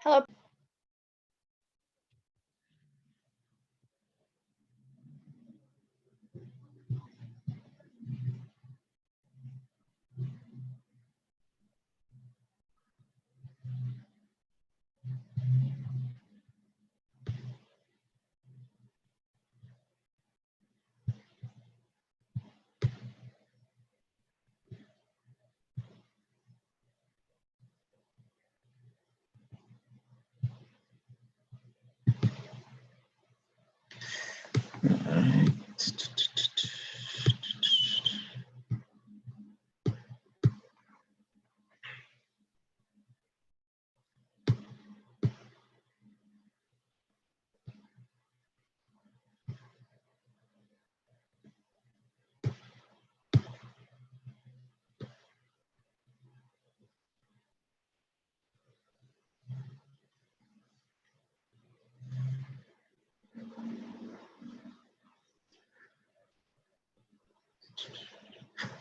Hello.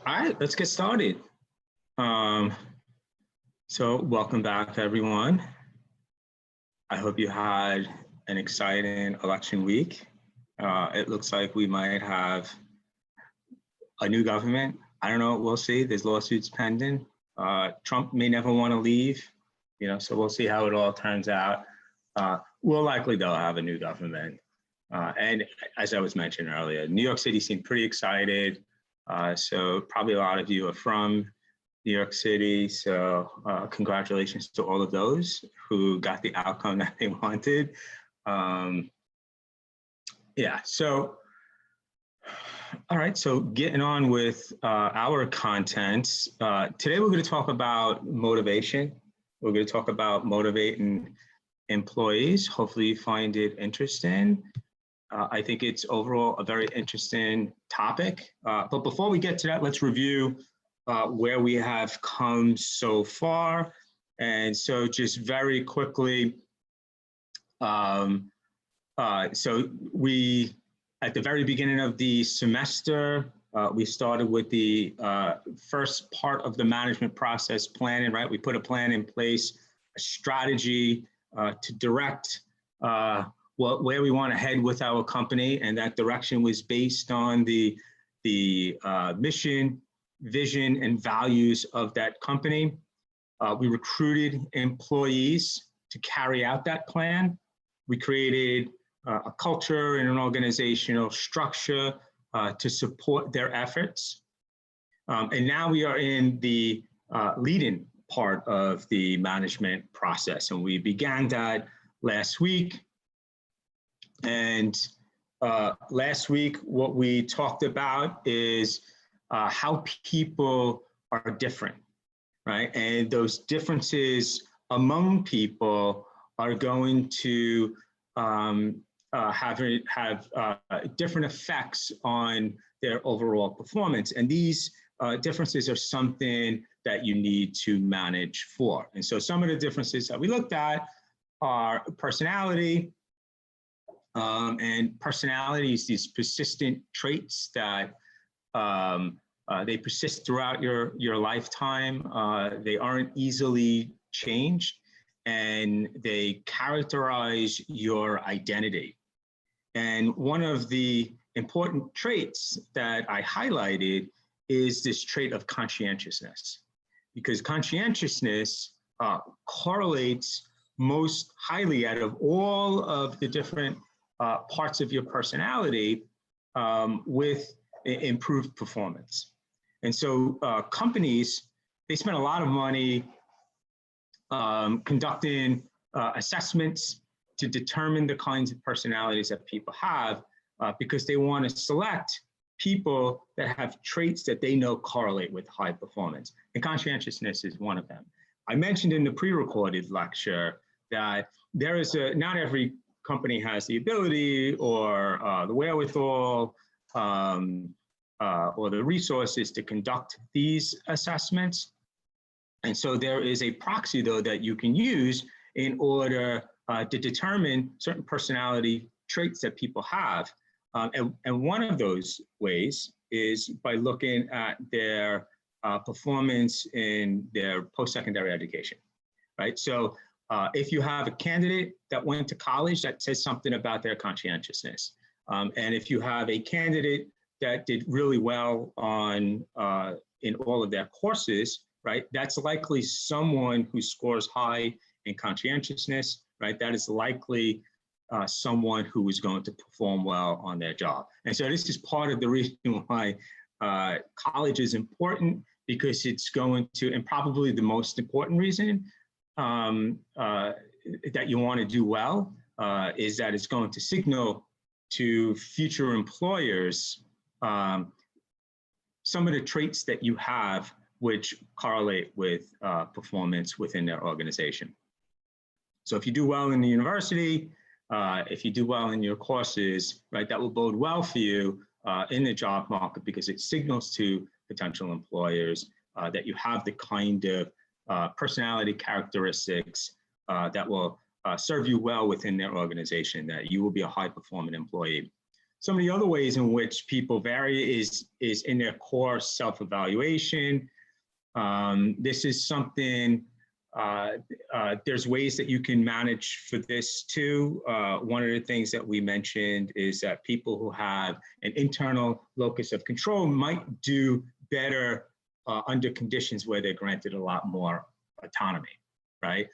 All right, let's get started. So welcome back, everyone. I hope you had an exciting election week. It looks like we might have a new government. I don't know, we'll see. There's lawsuits pending. Trump may never want to leave, so we'll see how it all turns out. We'll likely, though, have a new government. And as I was mentioning earlier, New York City seemed pretty excited. So probably a lot of you are from New York City. So congratulations to all of those who got the outcome that they wanted. Yeah, so, all right, so getting on with our content. Today we're going to talk about motivation. We're going to talk about motivating employees. Hopefully you find it interesting. I think it's overall a very interesting topic. But before we get to that, let's review where we have come so far. And so just very quickly, so we, at the very beginning of the semester, we started with the first part of the management process, planning, right? We put a plan in place, a strategy to direct where we want to head with our company, and that direction was based on the mission, vision, and values of that company. We recruited employees to carry out that plan. We created a culture and an organizational structure to support their efforts. And now we are in the leading part of the management process, and we began that last week. And last week, what we talked about is how people are different, right? And those differences among people are going to have different effects on their overall performance. And these differences are something that you need to manage for. And so some of the differences that we looked at are personality. And personality is these persistent traits that they persist throughout your lifetime. They aren't easily changed, and they characterize your identity. And one of the important traits that I highlighted is this trait of conscientiousness, because conscientiousness correlates most highly out of all of the different parts of your personality with improved performance. And so companies, they spend a lot of money conducting assessments to determine the kinds of personalities that people have because they want to select people that have traits that they know correlate with high performance. And conscientiousness is one of them. I mentioned in the pre-recorded lecture that there is not every company has the ability or the wherewithal or the resources to conduct these assessments. And so there is a proxy, though, that you can use in order to determine certain personality traits that people have. And one of those ways is by looking at their performance in their post-secondary education, right? So If you have a candidate that went to college, that says something about their conscientiousness. And if you have a candidate that did really well on in all of their courses, right, that's likely someone who scores high in conscientiousness, right? That is likely someone who is going to perform well on their job. And so this is part of the reason why college is important, because it's going to, and probably the most important reason that you want to do well is that it's going to signal to future employers some of the traits that you have which correlate with performance within their organization. So if you do well in the university, if you do well in your courses, right, that will bode well for you in the job market, because it signals to potential employers that you have the kind of personality characteristics that will serve you well within their organization, that you will be a high-performing employee. Some of the other ways in which people vary is in their core self-evaluation. This is something, there's ways that you can manage for this too. One of the things that we mentioned is that people who have an internal locus of control might do better under conditions where they're granted a lot more autonomy, right?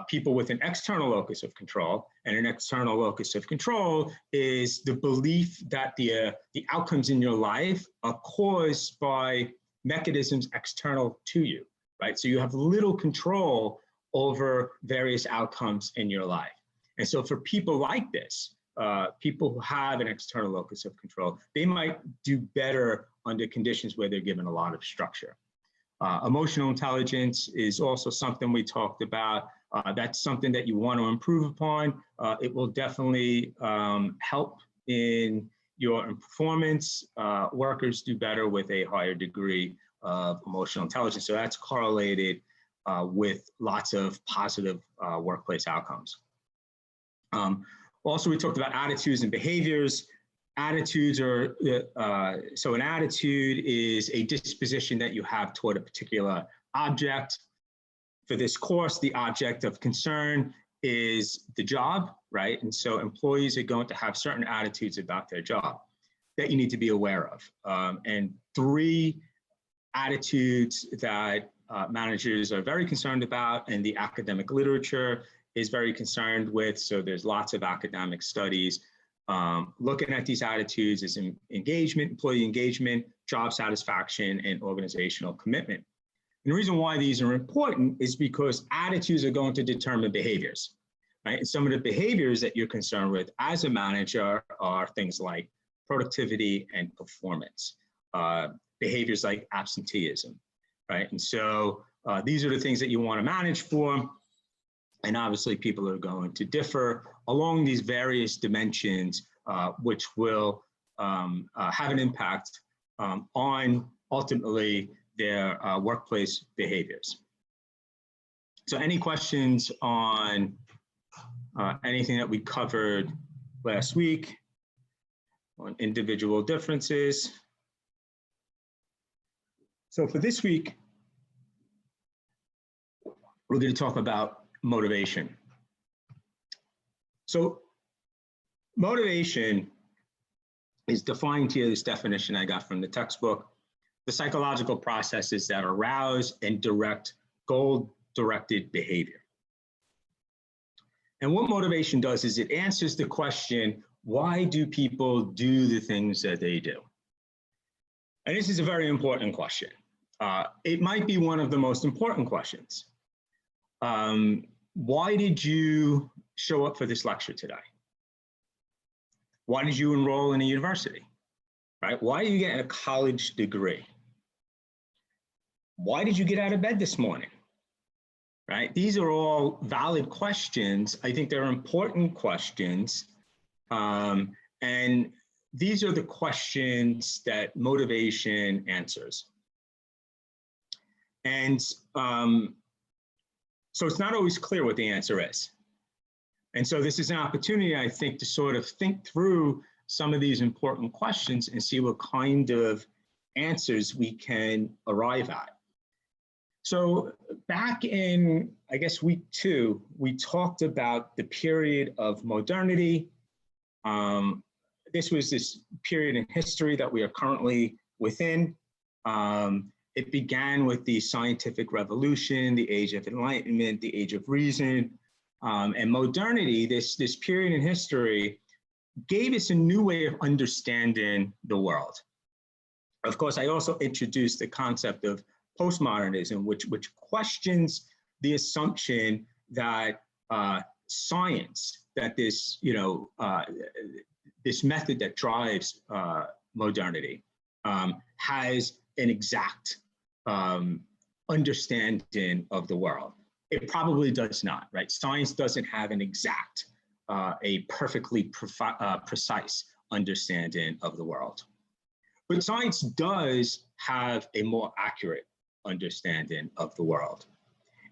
People with an external locus of control, and an external locus of control is the belief that the outcomes in your life are caused by mechanisms external to you, right? So you have little control over various outcomes in your life. And so for people like this, people who have an external locus of control, they might do better under conditions where they're given a lot of structure. Emotional intelligence is also something we talked about. That's something that you want to improve upon. It will definitely help in your performance. Workers do better with a higher degree of emotional intelligence. So that's correlated with lots of positive workplace outcomes. Also, we talked about attitudes and behaviors. Attitudes are, so an attitude is a disposition that you have toward a particular object. For this course, the object of concern is the job, right? And so employees are going to have certain attitudes about their job that you need to be aware of. And 3 attitudes that managers are very concerned about, and the academic literature is very concerned with. So there's lots of academic studies looking at these attitudes is engagement, employee engagement, job satisfaction, and organizational commitment. And the reason why these are important is because attitudes are going to determine behaviors, right? And some of the behaviors that you're concerned with as a manager are things like productivity and performance, behaviors like absenteeism, right? And so these are the things that you want to manage for. And obviously people are going to differ along these various dimensions, which will have an impact on ultimately their workplace behaviors. So any questions on anything that we covered last week on individual differences? So for this week, we're going to talk about motivation. So motivation is defined here, this definition I got from the textbook: the psychological processes that arouse and direct goal-directed behavior. And what motivation does is it answers the question, why do people do the things that they do? And this is a very important question. It might be one of the most important questions. Why did you show up for this lecture today? Why did you enroll in a university, right? Why are you getting a college degree? Why did you get out of bed this morning, right? These are all valid questions. I think they're important questions. And these are the questions that motivation answers. And so it's not always clear what the answer is. And so this is an opportunity, I think, to sort of think through some of these important questions and see what kind of answers we can arrive at. So back in, I guess, week 2, we talked about the period of modernity. This was this period in history that we are currently within. It began with the scientific revolution, the age of enlightenment, the age of reason, and modernity, this period in history, gave us a new way of understanding the world. Of course, I also introduced the concept of postmodernism, which questions the assumption that science, that this, this method that drives modernity has an exact understanding of the world. It probably does not, right? Science doesn't have an exact, a perfectly precise understanding of the world. But science does have a more accurate understanding of the world.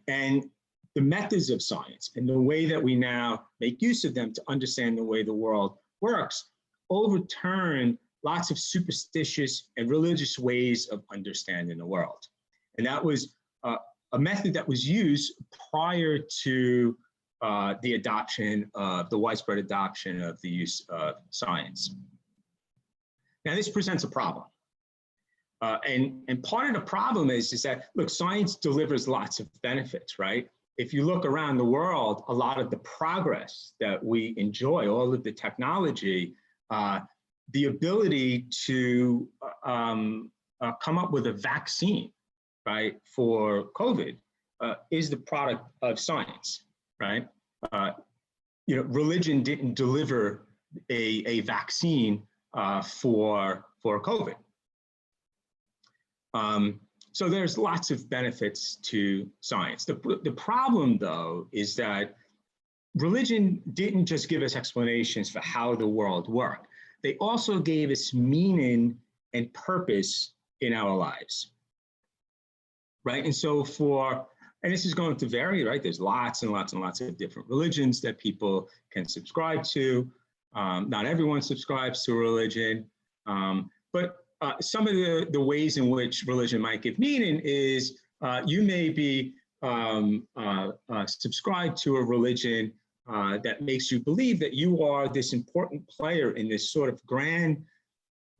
And the methods of science and the way that we now make use of them to understand the way the world works overturn lots of superstitious and religious ways of understanding the world. And that was a method that was used prior to the adoption of the widespread adoption of the use of science. Now, this presents a problem. And part of the problem is that, look, science delivers lots of benefits, right? If you look around the world, a lot of the progress that we enjoy, all of the technology, the ability to come up with a vaccine, right, for COVID is the product of science, right? Religion didn't deliver a vaccine for COVID. So there's lots of benefits to science. The problem, though, is that religion didn't just give us explanations for how the world worked. They also gave us meaning and purpose in our lives, right? And so and this is going to vary, right? There's lots and lots and lots of different religions that people can subscribe to. Not everyone subscribes to a religion, but some of the ways in which religion might give meaning is you may be subscribed to a religion that makes you believe that you are this important player in this sort of grand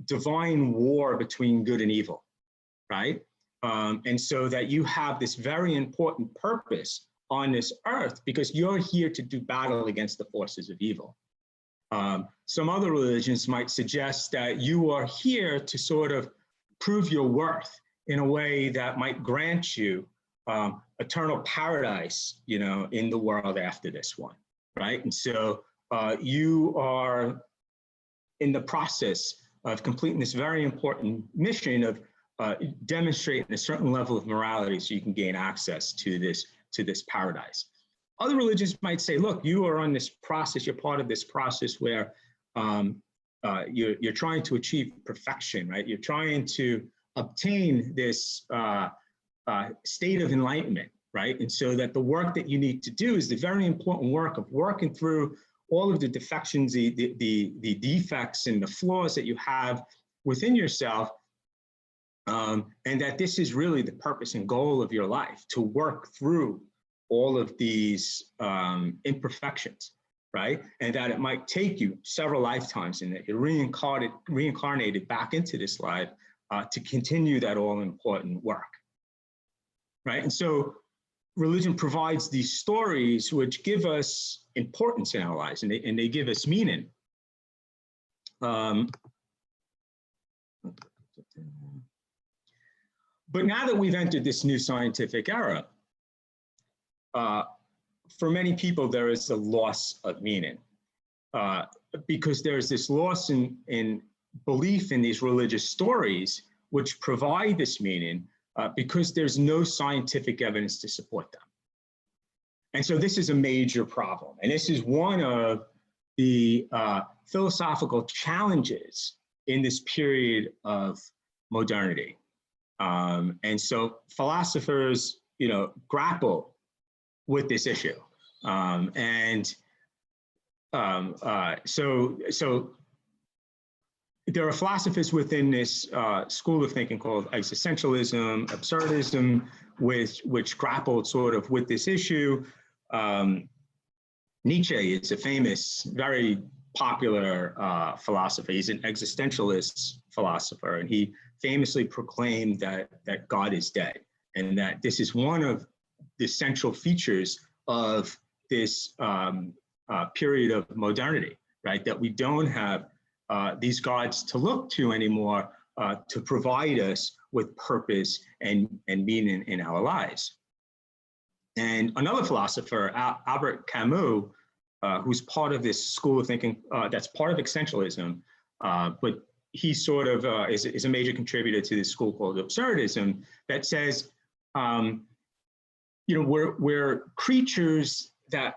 divine war between good and evil, right? And so that you have this very important purpose on this earth because you're here to do battle against the forces of evil. Some other religions might suggest that you are here to sort of prove your worth in a way that might grant you eternal paradise, in the world after this one, right? And so you are in the process of completing this very important mission of demonstrating a certain level of morality so you can gain access to this paradise. Other religions might say, look, you are on this process, you're part of this process where you're trying to achieve perfection, right? You're trying to obtain this state of enlightenment, right? And so that the work that you need to do is the very important work of working through all of the defections, the defects and the flaws that you have within yourself, and that this is really the purpose and goal of your life, to work through all of these imperfections, right? And that it might take you several lifetimes and that you're reincarnated back into this life to continue that all-important work, right? And so religion provides these stories which give us importance in our lives and they give us meaning. But now that we've entered this new scientific era, for many people, there is a loss of meaning because there's this loss in belief in these religious stories which provide this meaning because there's no scientific evidence to support them. And so this is a major problem. And this is one of the philosophical challenges in this period of modernity. And so philosophers, grapple with this issue. So there are philosophers within this school of thinking called existentialism, absurdism, which grappled sort of with this issue. Nietzsche is a famous, very popular philosopher. He's an existentialist philosopher, and he famously proclaimed that God is dead, and that this is one of the central features of this period of modernity, right? That we don't have these gods to look to anymore to provide us with purpose and meaning in our lives. And another philosopher, Albert Camus, who's part of this school of thinking that's part of existentialism, but he sort of is a major contributor to this school called absurdism that says, we're creatures that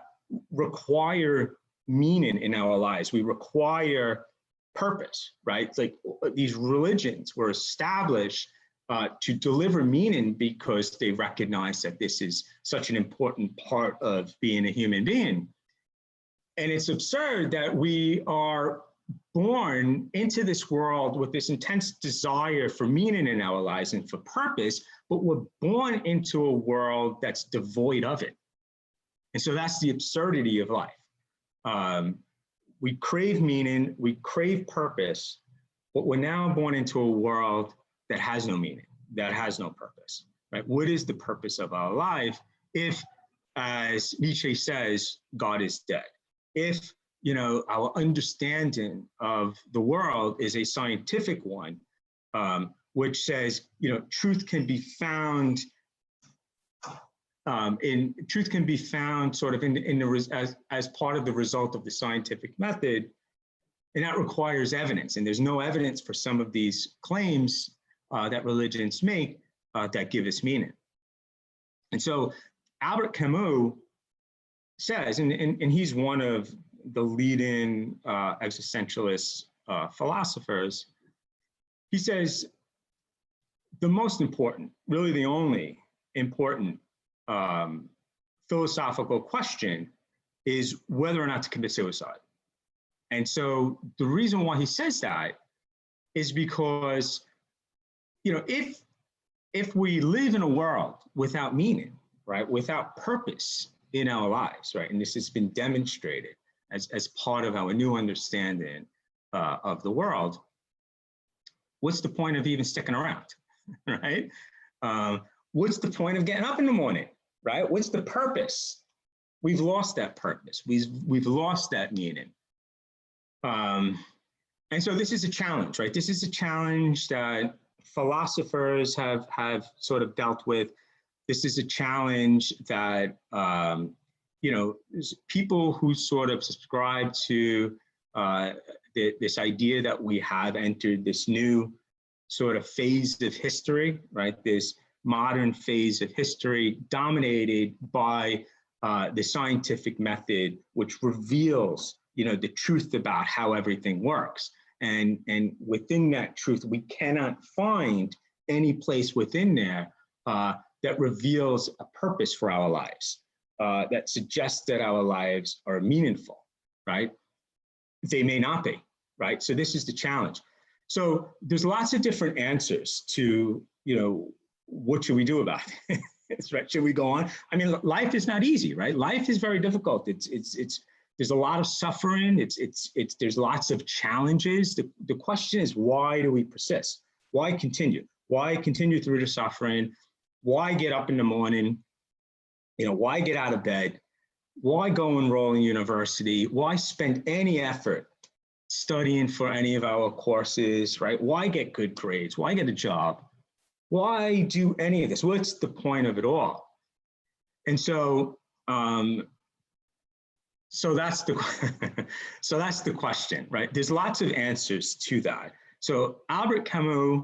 require meaning in our lives. We require purpose, right? It's like these religions were established to deliver meaning because they recognize that this is such an important part of being a human being. And it's absurd that we are born into this world with this intense desire for meaning in our lives and for purpose, but we're born into a world that's devoid of it. And so that's the absurdity of life. We crave meaning, we crave purpose, but we're now born into a world that has no meaning, that has no purpose, right? What is the purpose of our life if, as Nietzsche says, God is dead? If, our understanding of the world is a scientific one, which says, truth can be found sort of as part of the result of the scientific method, and that requires evidence. And there's no evidence for some of these claims that religions make that give us meaning. And so Albert Camus says, and he's one of the leading existentialist philosophers, he says, the most important, really the only important philosophical question is whether or not to commit suicide. And so the reason why he says that is because, if we live in a world without meaning, right, without purpose in our lives, right, and this has been demonstrated as part of our new understanding of the world, what's the point of even sticking around, right? What's the point of getting up in the morning, right? What's the purpose? We've lost that purpose. We've lost that meaning. And so this is a challenge, right? This is a challenge that philosophers have sort of dealt with. This is a challenge that, people who sort of subscribe to this idea that we have entered this new sort of phase of history, right? This modern phase of history dominated by the scientific method, which reveals, the truth about how everything works. And within that truth, we cannot find any place within there that reveals a purpose for our lives, that suggests that our lives are meaningful, right? They may not be, right? So this is the challenge. So there's lots of different answers to, what should we do about it? Right? Should we go on? I mean, life is not easy, right? Life is very difficult. There's a lot of suffering. There's lots of challenges. The question is, why do we persist? Why continue? Why continue through the suffering? Why get up in the morning? Why get out of bed? Why go enroll in university? Why spend any effort studying for any of our courses, right? Why get good grades? Why get a job? Why do any of this? What's the point of it all? And so, so that's the question, right? There's lots of answers to that. So Albert Camus,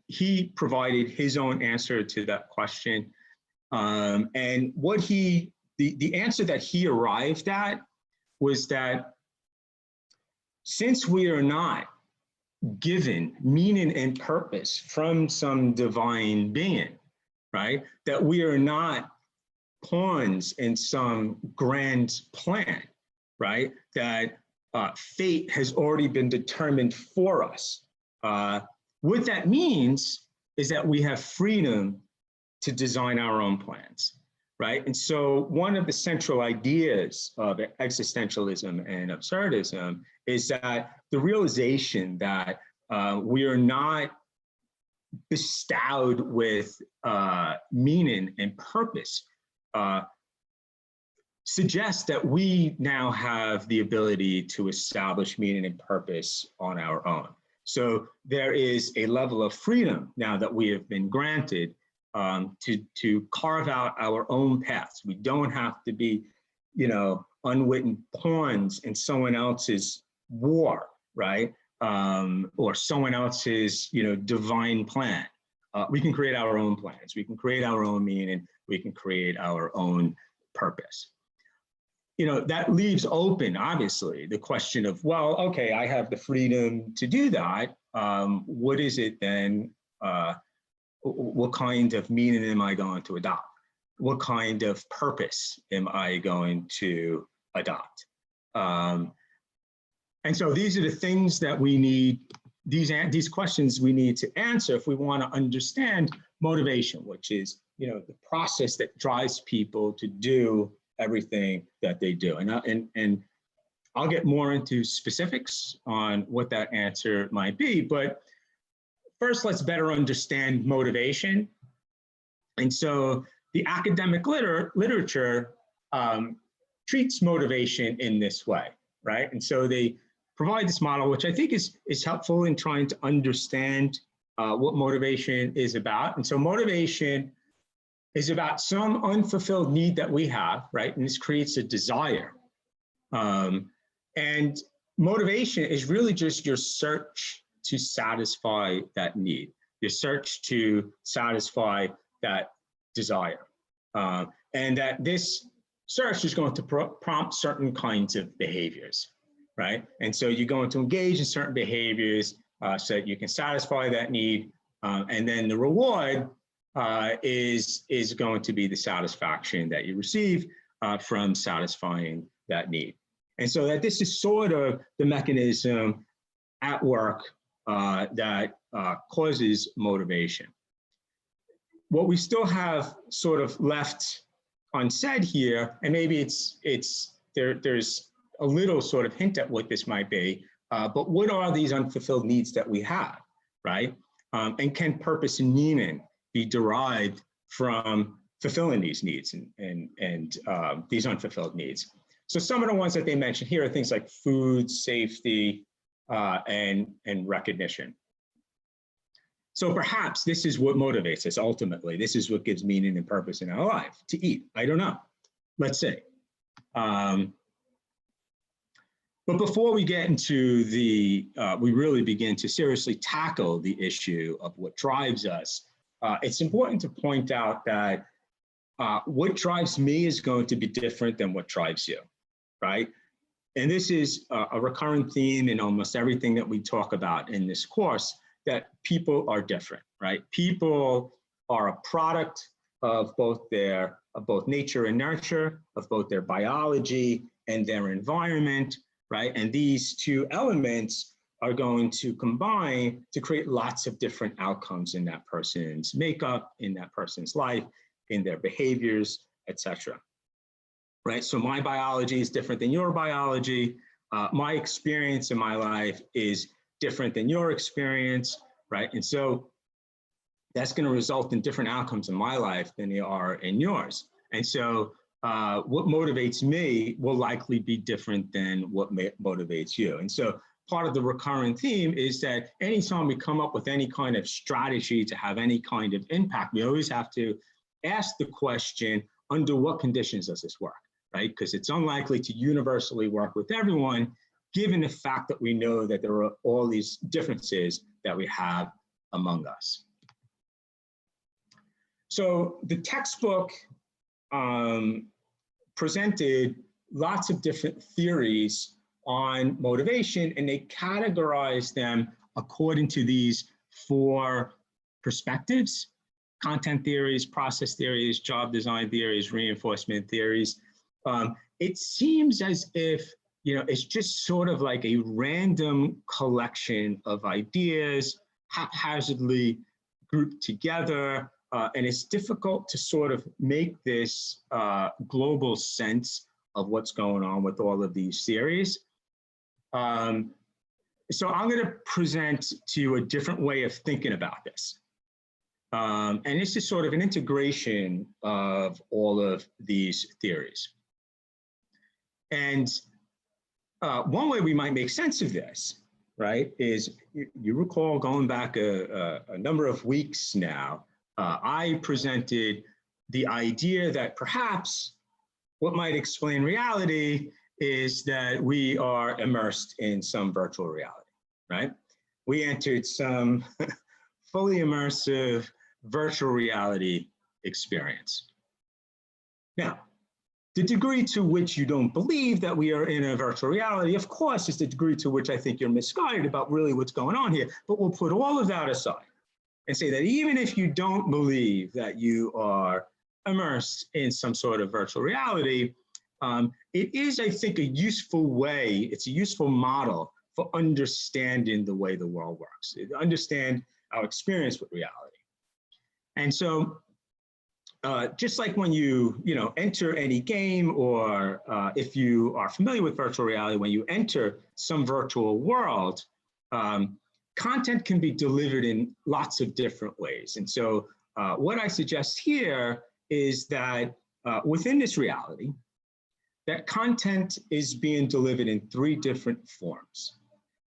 he provided his own answer to that question. And what the answer that he arrived at was that since we are not given meaning and purpose from some divine being, right, that we are not pawns in some grand plan, right, that fate has already been determined for us. What that means is that we have freedom to design our own plans, right? And so one of the central ideas of existentialism and absurdism is that the realization that we are not bestowed with meaning and purpose suggests that we now have the ability to establish meaning and purpose on our own. So there is a level of freedom now that we have been granted to carve out our own paths. We don't have to be, unwitting pawns in someone else's war, right? Or someone else's, divine plan. We can create our own plans. We can create our own meaning. We can create our own purpose. That leaves open, obviously, the question of, well, okay, I have the freedom to do that. What is it then? What kind of meaning am I going to adopt? What kind of purpose am I going to adopt? And so these are the things that we need, these questions we need to answer if we want to understand motivation, which is, the process that drives people to do everything that they do. And I'll get more into specifics on what that answer might be, but first, let's better understand motivation. And so the academic literature treats motivation in this way, right? And so they provide this model, which I think is helpful in trying to understand what motivation is about. And so motivation is about some unfulfilled need that we have, right? And this creates a desire. And motivation is really just your search to satisfy that need, your search to satisfy that desire. And that this search is going to prompt certain kinds of behaviors, right? And so you're going to engage in certain behaviors so that you can satisfy that need. And then the reward is going to be the satisfaction that you receive from satisfying that need. And so that this is sort of the mechanism at work that causes motivation. What we still have sort of left unsaid here, and maybe there's a little sort of hint at what this might be, but what are these unfulfilled needs that we have, right? And can purpose and meaning be derived from fulfilling these needs and these unfulfilled needs? So some of the ones that they mentioned here are things like food, safety, and recognition. So perhaps this is what motivates us ultimately. This is what gives meaning and purpose in our life, to eat. I don't know. Let's see. But before we get into we really begin to seriously tackle the issue of what drives us, it's important to point out that what drives me is going to be different than what drives you, right? And this is a recurrent theme in almost everything that we talk about in this course, that people are different, right? People are a product of both nature and nurture, of both their biology and their environment, right? And these two elements are going to combine to create lots of different outcomes in that person's makeup, in that person's life, in their behaviors, etc. Right? So my biology is different than your biology. My experience in my life is different than your experience, right? And so that's going to result in different outcomes in my life than they are in yours. And so what motivates me will likely be different than what motivates you. And so part of the recurrent theme is that anytime we come up with any kind of strategy to have any kind of impact, we always have to ask the question, under what conditions does this work, right? Because it's unlikely to universally work with everyone, given the fact that we know that there are all these differences that we have among us. So the textbook presented lots of different theories on motivation, and they categorized them according to these 4 perspectives: content theories, process theories, job design theories, reinforcement theories. It seems as if it's just sort of like a random collection of ideas haphazardly grouped together and it's difficult to sort of make this global sense of what's going on with all of these theories. So I'm going to present to you a different way of thinking about this. And this is sort of an integration of all of these theories. And one way we might make sense of this, right, is you recall going back a number of weeks now, I presented the idea that perhaps what might explain reality is that we are immersed in some virtual reality, right? We entered some fully immersive virtual reality experience. Now, the degree to which you don't believe that we are in a virtual reality, of course, is the degree to which I think you're misguided about really what's going on here. But we'll put all of that aside and say that even if you don't believe that you are immersed in some sort of virtual reality, it is, I think, a useful way, it's a useful model for understanding the way the world works, to understand our experience with reality. And so just like when you enter any game, or if you are familiar with virtual reality, when you enter some virtual world, content can be delivered in lots of different ways. And so what I suggest here is that within this reality, that content is being delivered in 3 different forms.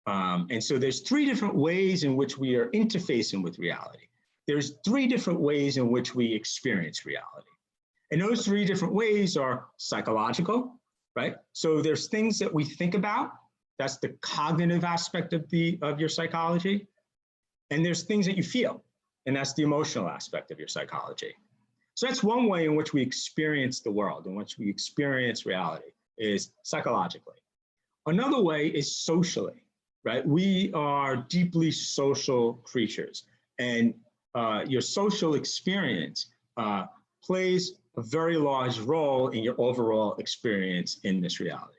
And so there's 3 different ways in which we are interfacing with reality. There's 3 different ways in which we experience reality. And those 3 different ways are psychological, right? So there's things that we think about. That's the cognitive aspect of your psychology. And there's things that you feel, and that's the emotional aspect of your psychology. So that's one way in which we experience the world, in which we experience reality, is psychologically. Another way is socially, right? We are deeply social creatures, and your social experience plays a very large role in your overall experience in this reality.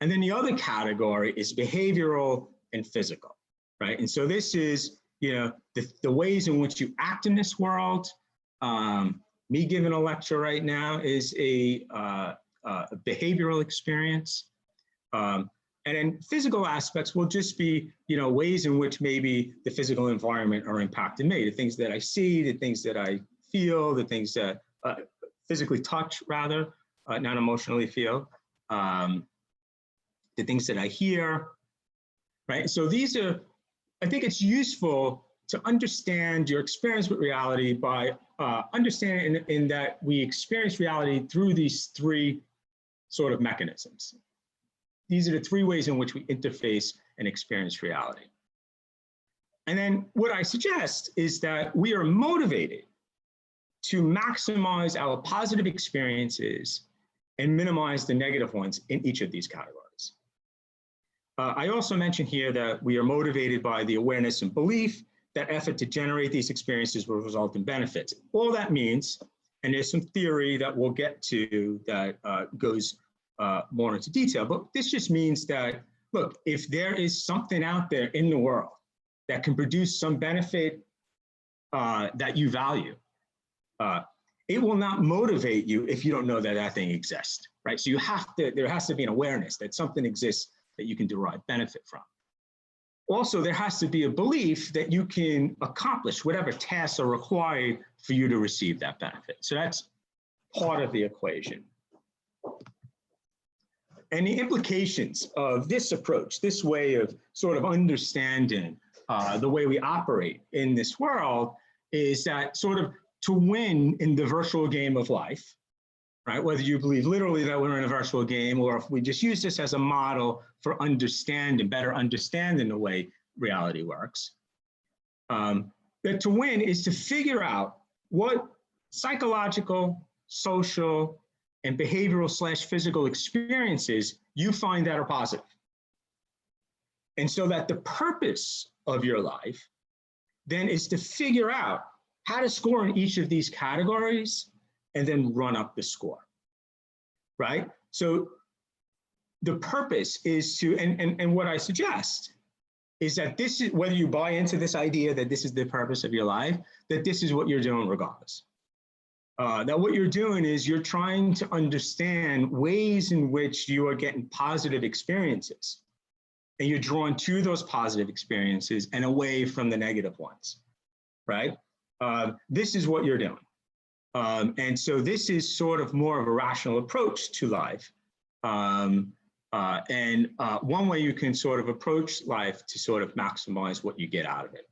And then the other category is behavioral and physical, right? And so this is, the ways in which you act in this world. Me giving a lecture right now is a behavioral experience. And then physical aspects will just be, ways in which maybe the physical environment are impacting me, the things that I see, the things that I feel, the things that physically touch, rather, not emotionally feel, the things that I hear, right? So these are, I think it's useful to understand your experience with reality by understanding in that we experience reality through these 3 sort of mechanisms. These are the 3 ways in which we interface and experience reality. And then what I suggest is that we are motivated to maximize our positive experiences and minimize the negative ones in each of these categories. I also mentioned here that we are motivated by the awareness and belief that effort to generate these experiences will result in benefits. All that means, and there's some theory that we'll get to that goes more into detail, but this just means that, look, if there is something out there in the world that can produce some benefit that you value, it will not motivate you if you don't know that that thing exists, right? So there has to be an awareness that something exists that you can derive benefit from. Also, there has to be a belief that you can accomplish whatever tasks are required for you to receive that benefit. So that's part of the equation. And the implications of this approach, this way of sort of understanding the way we operate in this world, is that sort of to win in the virtual game of life, right? Whether you believe literally that we're in a virtual game, or if we just use this as a model for better understanding the way reality works, that to win is to figure out what psychological, social, and behavioral/physical experiences you find that are positive. And so that the purpose of your life then is to figure out how to score in each of these categories and then run up the score, right? So the purpose is to, and what I suggest is that this is, whether you buy into this idea that this is the purpose of your life, that this is what you're doing regardless. Now what you're doing is you're trying to understand ways in which you are getting positive experiences, and you're drawn to those positive experiences and away from the negative ones, right? This is what you're doing. And so this is sort of more of a rational approach to life. One way you can sort of approach life to sort of maximize what you get out of it.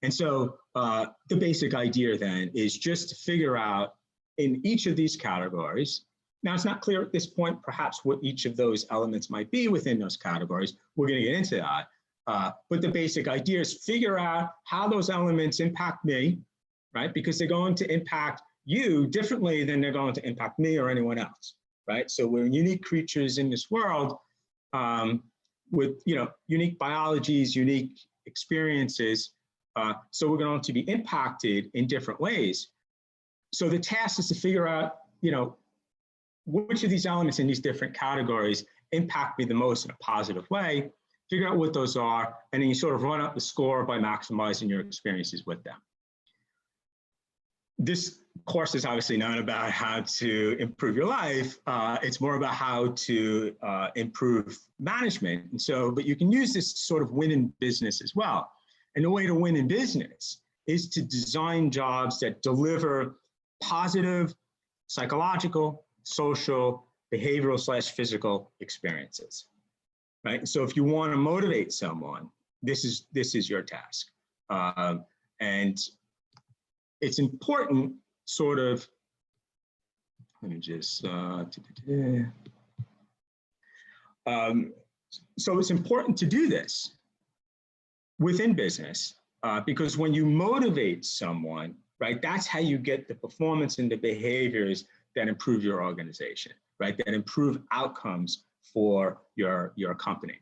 And so the basic idea then is just to figure out in each of these categories. Now it's not clear at this point, perhaps what each of those elements might be within those categories. We're going to get into that. But the basic idea is figure out how those elements impact me, right? Because they're going to impact you differently than they're going to impact me or anyone else, right? So we're unique creatures in this world with, you know, unique biologies, unique experiences. So we're going to be impacted in different ways. So the task is to figure out, you know, which of these elements in these different categories impact me the most in a positive way, figure out what those are, and then you sort of run up the score by maximizing your experiences with them. This course is obviously not about how to improve your life. It's more about how to improve management. And so, but you can use this to sort of win in business as well. And the way to win in business is to design jobs that deliver positive psychological, social, behavioral/physical experiences, right? So if you want to motivate someone, this is your task. And it's important sort of, let me just, so it's important to do this within business because when you motivate someone, right, that's how you get the performance and the behaviors that improve your organization, right, that improve outcomes for your company.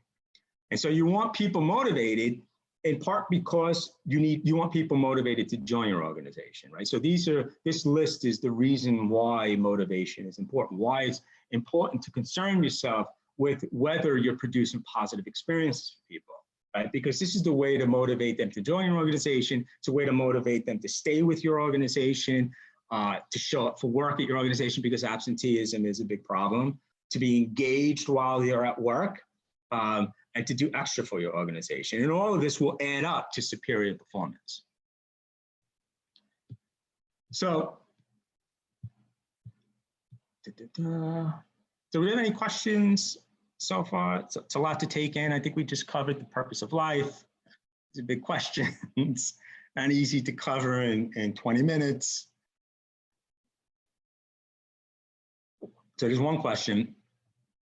And so you want people motivated in part because you want people motivated to join your organization, right? So this list is the reason why motivation is important, why it's important to concern yourself with whether you're producing positive experiences for people, right? Because this is the way to motivate them to join your organization. It's a way to motivate them to stay with your organization, to show up for work at your organization because absenteeism is a big problem, to be engaged while you're at work, and to do extra for your organization. And all of this will add up to superior performance. So, do we have any questions so far? It's a lot to take in. I think we just covered the purpose of life. It's a big question. It's not easy to cover in 20 minutes. So there's one question.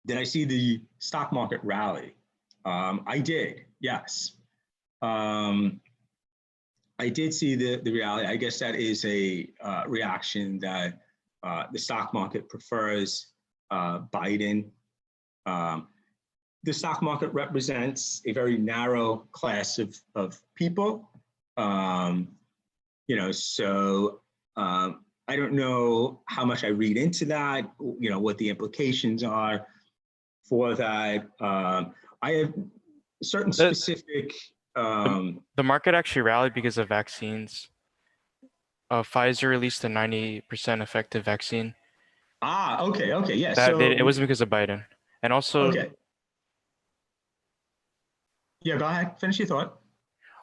Did I see the stock market rally? I did, yes. I did see the rally. I guess that is a reaction that the stock market prefers Biden. The stock market represents a very narrow class of people. You know, so I don't know how much I read into that, you know, what the implications are for that. I have certain specific. The market actually rallied because of vaccines. Pfizer released a 90% effective vaccine. Ah, okay, yeah. It wasn't because of Biden, and also. Okay. Yeah, go ahead. Finish your thought.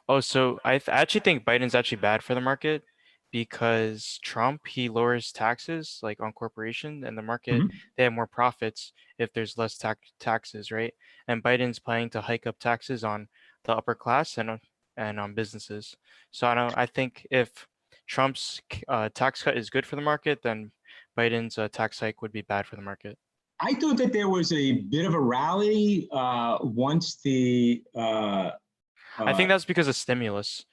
Oh, so I actually think Biden's actually bad for the market because Trump, he lowers taxes like on corporations, and the market, they have more profits if there's less taxes, right? And Biden's planning to hike up taxes on the upper class and on businesses. So I think if Trump's tax cut is good for the market, then Biden's tax hike would be bad for the market. I thought that there was a bit of a rally once the. I think that's because of stimulus.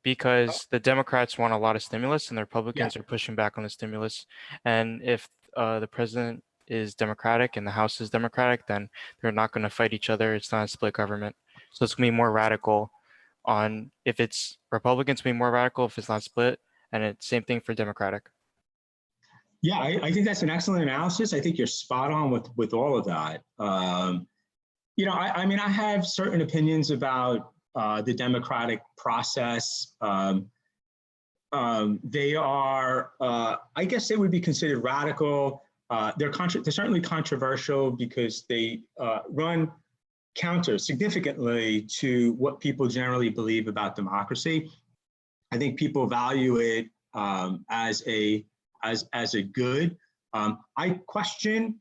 Because the Democrats want a lot of stimulus and the Republicans are pushing back on the stimulus. And if the president is Democratic and the House is Democratic, then they're not going to fight each other. It's not a split government. So it's going to be more radical on if it's Republicans being more radical, if it's not split, and it's same thing for Democratic. Yeah, I think that's an excellent analysis. I think you're spot on with all of that. I mean, I have certain opinions about the democratic process. They are, I guess they would be considered radical. They're certainly controversial because they run counter significantly to what people generally believe about democracy. I think people value it as a good. I question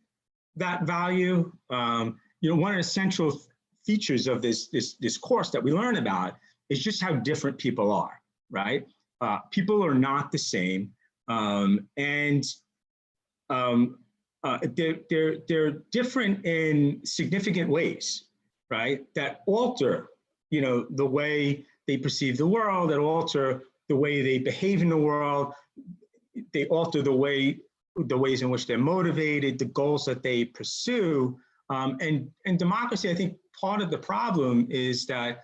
that value. One of the central features of this course that we learn about is just how different people are, right? People are not the same, and they're different in significant ways, right? That alter, the way they perceive the world, that alter the way they behave in the world. They alter the ways in which they're motivated, the goals that they pursue. And democracy, I think part of the problem is that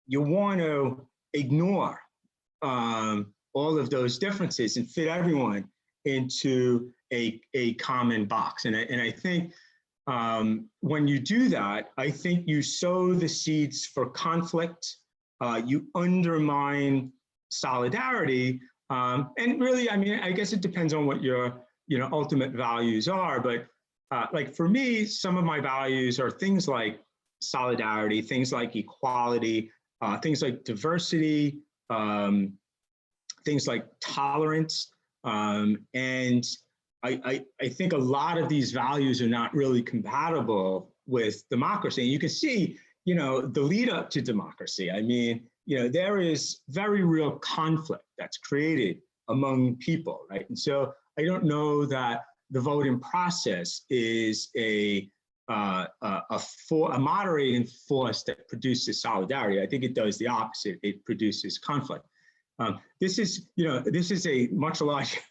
you want to ignore all of those differences and fit everyone into a common box. And I think when you do that, I think you sow the seeds for conflict, you undermine solidarity, and really, I mean, I guess it depends on what your ultimate values are. But like for me, some of my values are things like solidarity, things like equality, things like diversity, things like tolerance, and I think a lot of these values are not really compatible with democracy. And you can see, the lead up to democracy. I mean, there is very real conflict that's created among people, right? And so I don't know that the voting process is a moderating force that produces solidarity. I think it does the opposite. It produces conflict. This is a much larger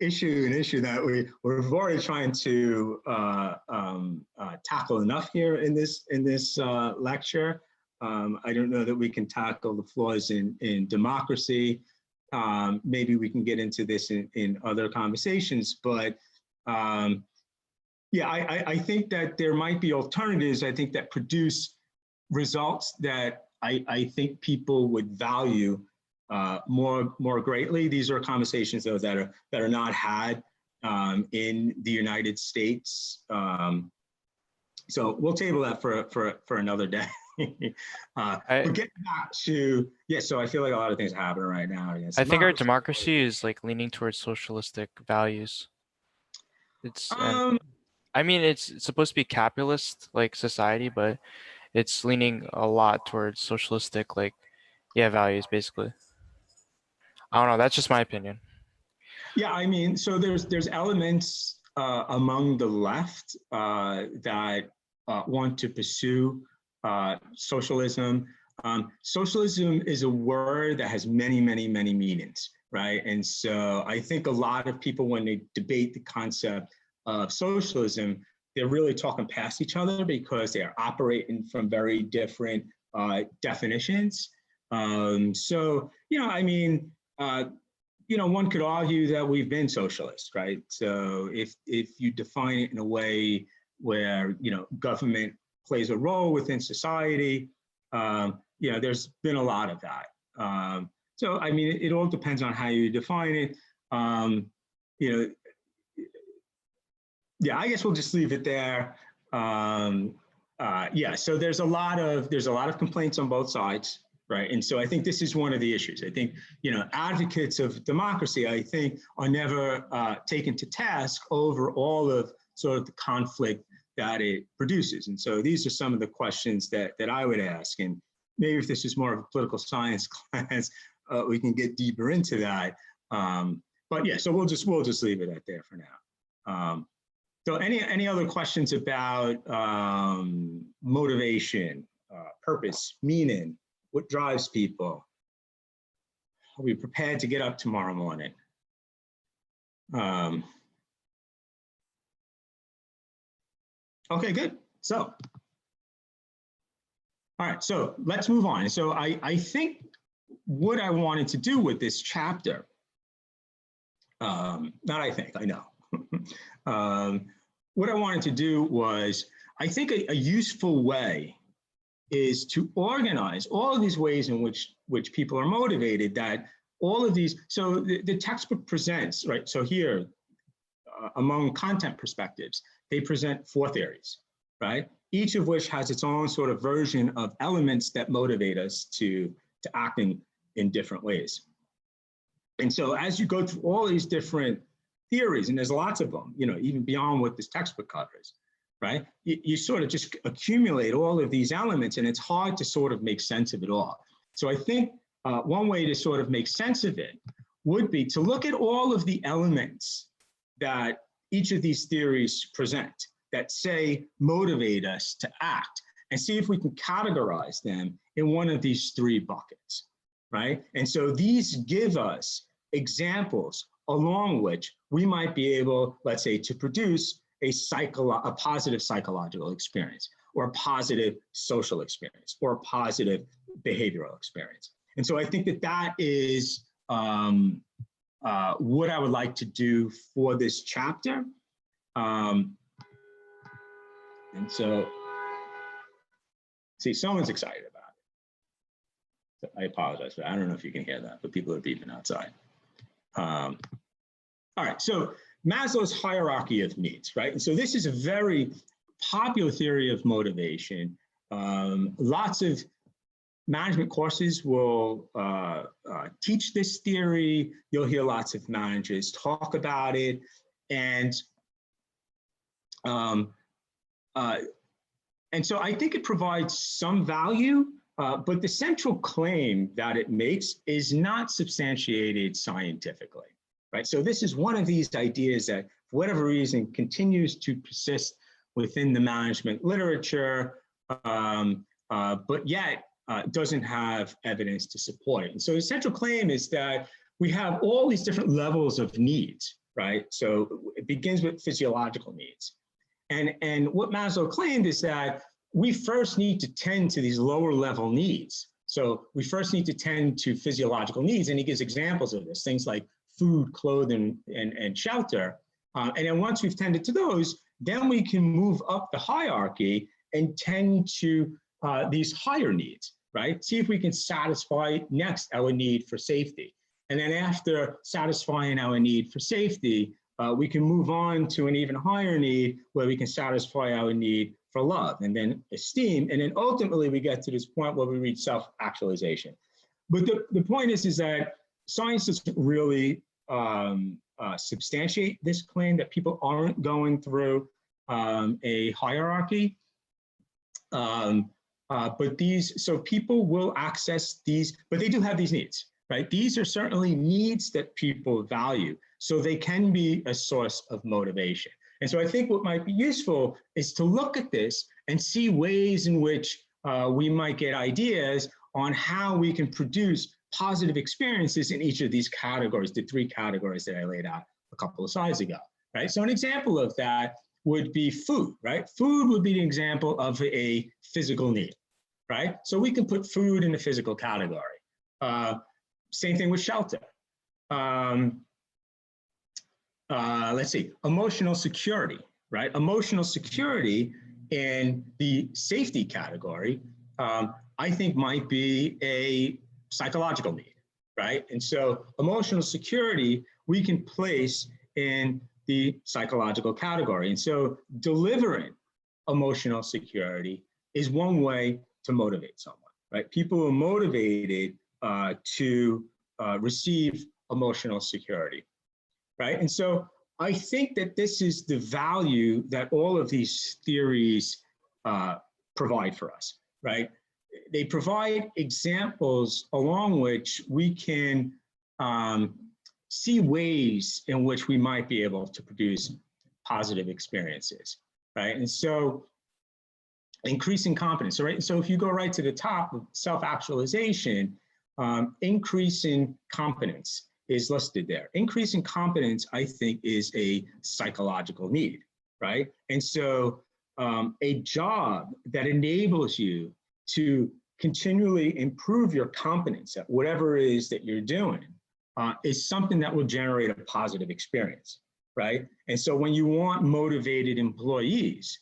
issue that we're already trying to tackle enough here in this lecture. I don't know that we can tackle the flaws in democracy. Maybe we can get into this in other conversations, but yeah, I think that there might be alternatives, I think, that produce results that I think people would value more greatly. These are conversations, though, that are not had in the United States. So we'll table that for another day. But getting back to, so I feel like a lot of things are happening right now. I think our democracy is like leaning towards socialistic values. It's I mean, it's supposed to be capitalist like society, but it's leaning a lot towards socialistic values basically. I don't know. That's just my opinion. Yeah, I mean, so there's elements among the left that want to pursue socialism. Socialism is a word that has many meanings, right? And so I think a lot of people, when they debate the concept of socialism, they're really talking past each other because they are operating from very different definitions. So, I mean, one could argue that we've been socialist, right? So if you define it in a way where, government plays a role within society, there's been a lot of that. So, I mean, it all depends on how you define it. I guess we'll just leave it there. So there's a lot of complaints on both sides, right? And so I think this is one of the issues. I think, advocates of democracy, I think, are never taken to task over all of sort of the conflict that it produces. And so these are some of the questions that I would ask. And maybe if this is more of a political science class, we can get deeper into that. But yeah, so we'll just leave it at there for now. So any other questions about motivation, purpose, meaning, what drives people? Are we prepared to get up tomorrow morning? Okay, good. So, all right, so let's move on. So I think what I wanted to do with this chapter, I know. What I wanted to do was I think a useful way is to organize all of these ways in which people are motivated, that all of these, so the textbook presents, right? So here, among content perspectives, they present 4 theories, right? Each of which has its own sort of version of elements that motivate us to act in different ways. And so as you go through all these different theories, and there's lots of them, you know, even beyond what this textbook covers, right? You sort of just accumulate all of these elements, and it's hard to sort of make sense of it all. So I think one way to sort of make sense of it would be to look at all of the elements that each of these theories present that say motivate us to act, and see if we can categorize them in one of these 3 buckets, right? And so these give us examples along which we might be able, let's say, to produce a positive psychological experience, or a positive social experience, or a positive behavioral experience. And so I think that that is what I would like to do for this chapter. And so, see, someone's excited about it. So I apologize for that. I don't know if you can hear that, but people are beeping outside. All right, so Maslow's hierarchy of needs, right? And so this is a very popular theory of motivation. Lots of management courses will teach this theory. You'll hear lots of managers talk about it. And so I think it provides some value, but the central claim that it makes is not substantiated scientifically, right? So this is one of these ideas that, for whatever reason, continues to persist within the management literature, but yet doesn't have evidence to support it. And so the central claim is that we have all these different levels of needs, right? So it begins with physiological needs. And what Maslow claimed is that we first need to tend to these lower level needs. So we first need to tend to physiological needs, and he gives examples of this, things like food, clothing, and shelter. And then once we've tended to those, then we can move up the hierarchy and tend to these higher needs, right? See if we can satisfy next our need for safety. And then after satisfying our need for safety, we can move on to an even higher need where we can satisfy our need for love, and then esteem, and then ultimately we get to this point where we reach self-actualization. But the point is that science doesn't really substantiate this claim that people aren't going through a hierarchy. But so people will access these, but they do have these needs, right? These are certainly needs that people value, so they can be a source of motivation. And so I think what might be useful is to look at this and see ways in which we might get ideas on how we can produce positive experiences in each of these categories, the 3 categories that I laid out a couple of slides ago, right? So an example of that would be food, right? Food would be an example of a physical need, right? So we can put food in the physical category. Same thing with shelter. Let's see, emotional security, right? Emotional security in the safety category, I think might be a psychological need, right? And so emotional security, we can place in the psychological category. And so delivering emotional security is one way to motivate someone, right? People are motivated to receive emotional security, right? And so I think that this is the value that all of these theories provide for us, right? They provide examples along which we can see ways in which we might be able to produce positive experiences, right? And so increasing competence, right? So if you go right to the top of self-actualization, increasing competence is listed there. Increasing competence, I think, is a psychological need, right? And so a job that enables you to continually improve your competence at whatever it is that you're doing is something that will generate a positive experience, right? And so when you want motivated employees,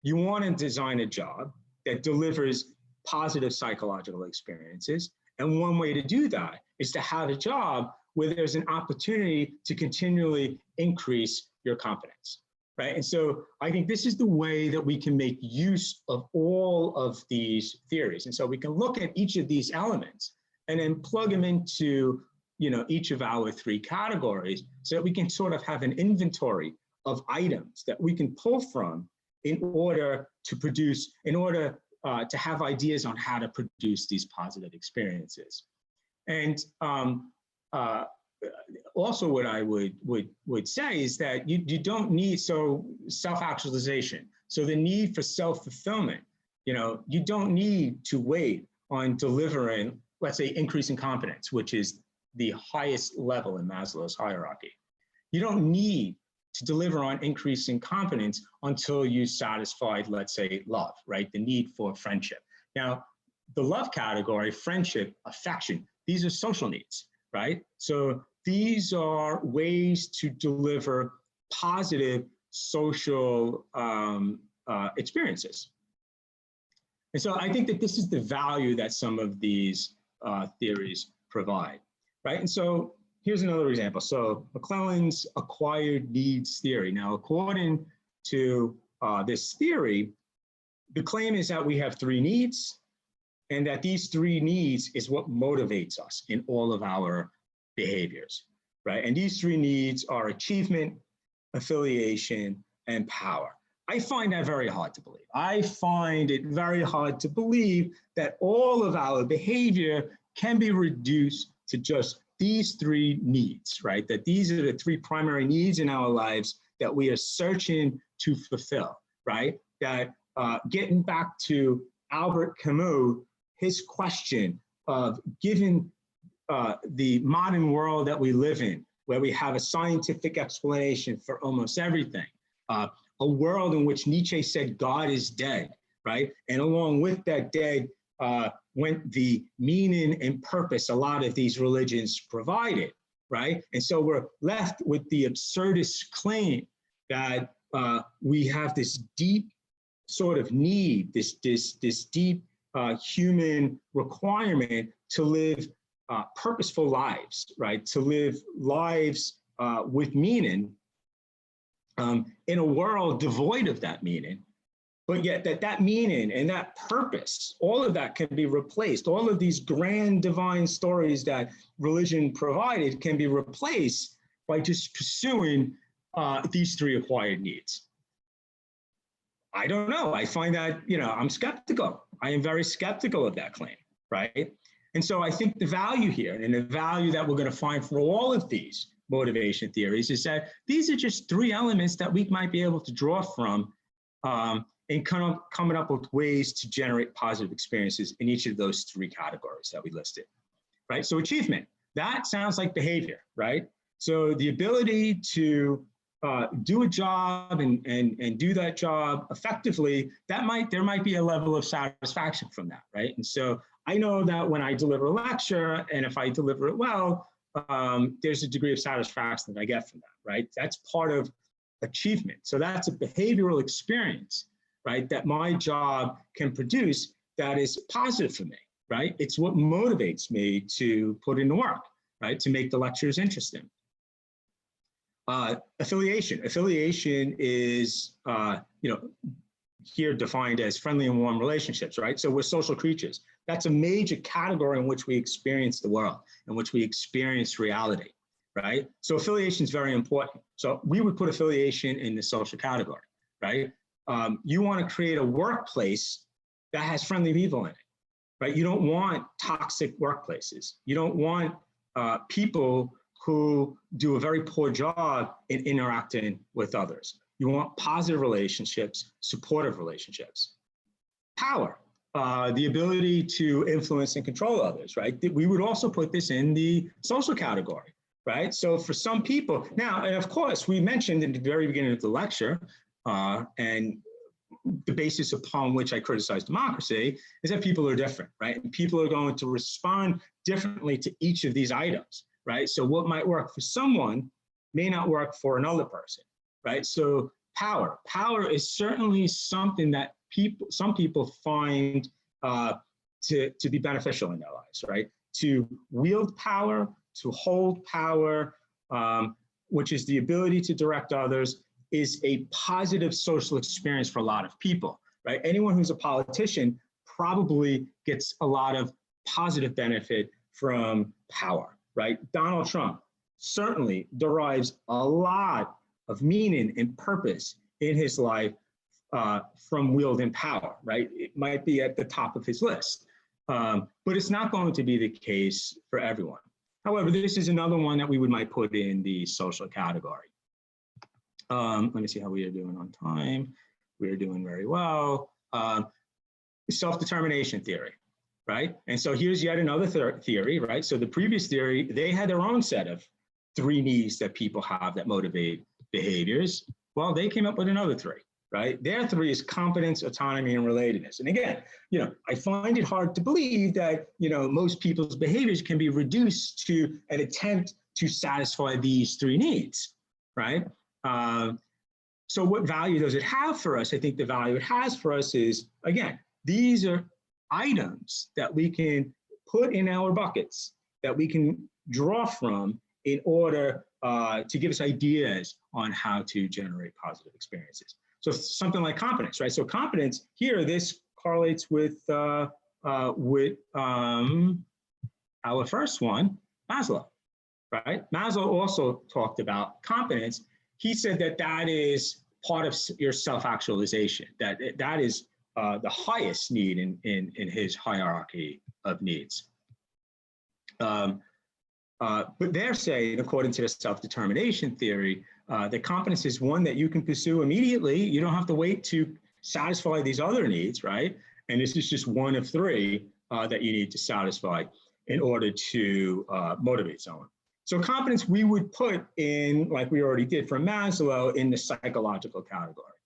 you want to design a job that delivers positive psychological experiences. And one way to do that is to have a job where there's an opportunity to continually increase your competence, right? And so I think this is the way that we can make use of all of these theories. And so we can look at each of these elements and then plug them into, each of our three categories so that we can sort of have an inventory of items that we can pull from in order to have ideas on how to produce these positive experiences. And also what I would say is that you don't need, self-actualization. So the need for self-fulfillment, you don't need to wait on delivering, let's say, increasing competence, which is the highest level in Maslow's hierarchy. You don't need to deliver on increasing competence until you satisfied, let's say, love, right? The need for friendship. Now, the love category, friendship, affection, these are social needs, right? So these are ways to deliver positive social experiences. And so I think that this is the value that some of these theories provide, right? And so here's another example. So McClelland's acquired needs theory. Now, according to this theory, the claim is that we have three needs, and that these three needs is what motivates us in all of our behaviors, right? And these three needs are achievement, affiliation, and power. I find that very hard to believe. I find it very hard to believe that all of our behavior can be reduced to just these three needs, right? That these are the three primary needs in our lives that we are searching to fulfill, right? That getting back to Albert Camus, his question of given the modern world that we live in, where we have a scientific explanation for almost everything, a world in which Nietzsche said God is dead, right? And along with that dead went the meaning and purpose a lot of these religions provided, right? And so we're left with the absurdist claim that we have this deep sort of need, this deep human requirement to live purposeful lives, right? To live lives with meaning in a world devoid of that meaning, but yet that meaning and that purpose, all of that can be replaced. All of these grand divine stories that religion provided can be replaced by just pursuing these three acquired needs. I don't know. I find that, I'm skeptical. I am very skeptical of that claim, right? And so I think the value here and the value that we're going to find for all of these motivation theories is that these are just three elements that we might be able to draw from and kind of coming up with ways to generate positive experiences in each of those three categories that we listed, right? So achievement, that sounds like behavior, right? So the ability to do a job and do that job effectively, there might be a level of satisfaction from that, right? And so I know that when I deliver a lecture, and if I deliver it well, there's a degree of satisfaction that I get from that, right? That's part of achievement. So that's a behavioral experience, right, that my job can produce that is positive for me, right? It's what motivates me to put in the work, right, to make the lectures interesting. Affiliation. Affiliation is, here defined as friendly and warm relationships, right? So we're social creatures. That's a major category in which we experience the world, in which we experience reality, right? So affiliation is very important. So we would put affiliation in the social category, right? You want to create a workplace that has friendly people in it, right? You don't want toxic workplaces. You don't want people who do a very poor job in interacting with others. You want positive relationships, supportive relationships. Power, the ability to influence and control others, right? We would also put this in the social category, right? So for some people, now, and of course, we mentioned in the very beginning of the lecture, and the basis upon which I criticize democracy is that people are different, right? And people are going to respond differently to each of these items, right? So what might work for someone may not work for another person, right? So power. Power is certainly something that some people find to be beneficial in their lives, right? To wield power, to hold power, which is the ability to direct others, is a positive social experience for a lot of people, right? Anyone who's a politician probably gets a lot of positive benefit from power, right? Donald Trump certainly derives a lot of meaning and purpose in his life from wielding power, right? It might be at the top of his list, but it's not going to be the case for everyone. However, this is another one that we might put in the social category. Let me see how we are doing on time. We are doing very well. Self-determination theory, right? And so here's yet another theory, right? So the previous theory, they had their own set of 3 needs that people have that motivate behaviors. Well, they came up with another 3, right? Their 3 is competence, autonomy, and relatedness. And again, I find it hard to believe that, most people's behaviors can be reduced to an attempt to satisfy these 3 needs, right? So what value does it have for us? I think the value it has for us is, again, these are items that we can put in our buckets, that we can draw from in order to give us ideas on how to generate positive experiences. So something like competence, right? So competence here, this correlates with our first one, Maslow, right? Maslow also talked about competence. He said that that is part of your self-actualization, that is the highest need in his hierarchy of needs. But they're saying, according to the self-determination theory, that competence is one that you can pursue immediately. You don't have to wait to satisfy these other needs, right? And this is just one of 3 that you need to satisfy in order to motivate someone. So competence we would put in, like we already did for Maslow, in the psychological category.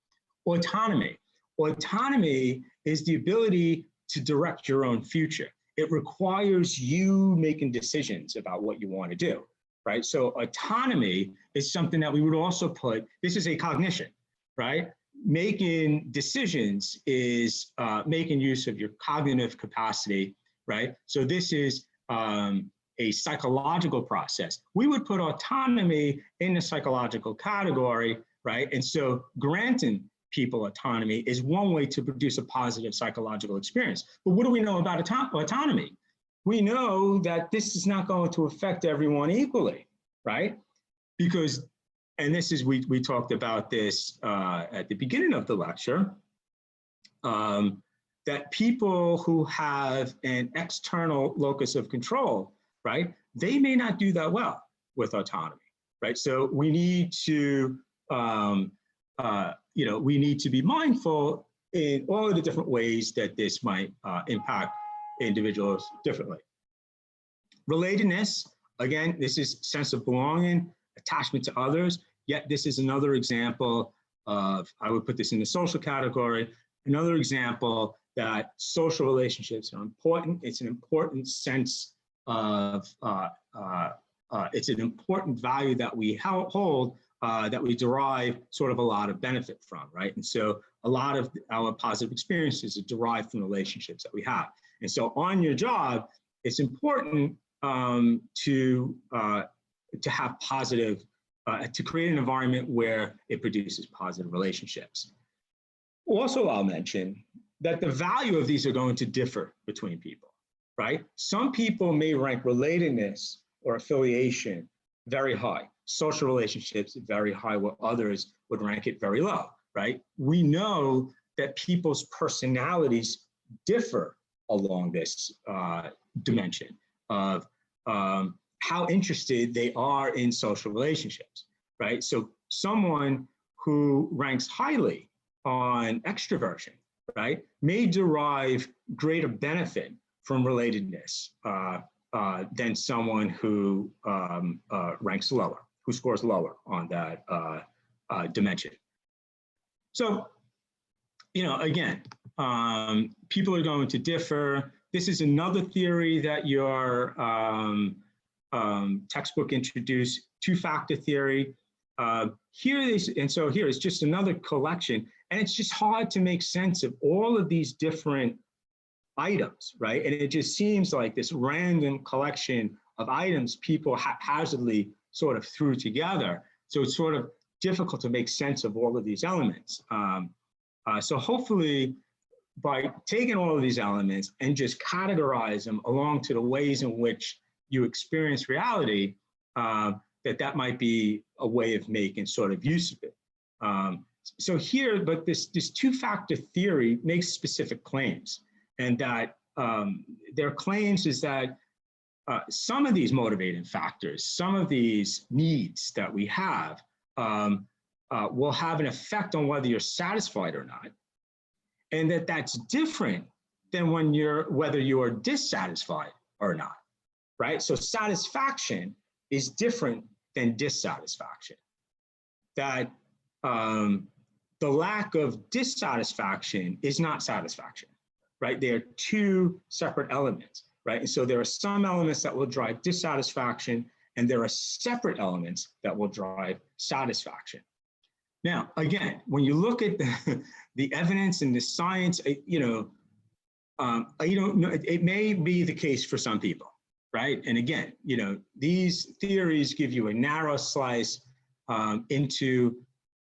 Autonomy. Autonomy is the ability to direct your own future. It requires you making decisions about what you want to do, right? So autonomy is something that we would also put, this is a cognition, right? Making decisions is making use of your cognitive capacity, right? So this is a psychological process. We would put autonomy in the psychological category, right? And so granting people autonomy is one way to produce a positive psychological experience. But what do we know about autonomy? We know that this is not going to affect everyone equally, right? Because, and this is, we talked about this at the beginning of the lecture, that people who have an external locus of control, right, they may not do that well with autonomy, right? So we need to, we need to be mindful in all of the different ways that this might impact individuals differently. Relatedness, again, this is sense of belonging, attachment to others, yet this is another example of, I would put this in the social category, another example that social relationships are important. It's an important sense of, it's an important value that we hold, that we derive sort of a lot of benefit from, right? And so a lot of our positive experiences are derived from relationships that we have. And so on your job, it's important to have positive, to create an environment where it produces positive relationships. Also, I'll mention that the value of these are going to differ between people, right? Some people may rank relatedness or affiliation very high, social relationships very high, while others would rank it very low, right? We know that people's personalities differ along this dimension of how interested they are in social relationships, right? So someone who ranks highly on extroversion, right, may derive greater benefit from relatedness than someone who ranks lower, who scores lower on that dimension. So, again, people are going to differ. This is another theory that your textbook introduced, 2-factor theory. here is just another collection, and it's just hard to make sense of all of these different items, right? And it just seems like this random collection of items people haphazardly sort of threw together. So it's sort of difficult to make sense of all of these elements. So hopefully, by taking all of these elements and just categorize them along to the ways in which you experience reality, that might be a way of making sort of use of it. So here, but this two-factor theory makes specific claims, and that their claims is that some of these motivating factors, some of these needs that we have will have an effect on whether you're satisfied or not, and that's different than whether you are dissatisfied or not, right? So satisfaction is different than dissatisfaction. That the lack of dissatisfaction is not satisfaction, right? They are two separate elements, right? And so there are some elements that will drive dissatisfaction, and there are separate elements that will drive satisfaction. Now, again, when you look at the evidence and the science, I don't know, it may be the case for some people, right? And again, these theories give you a narrow slice into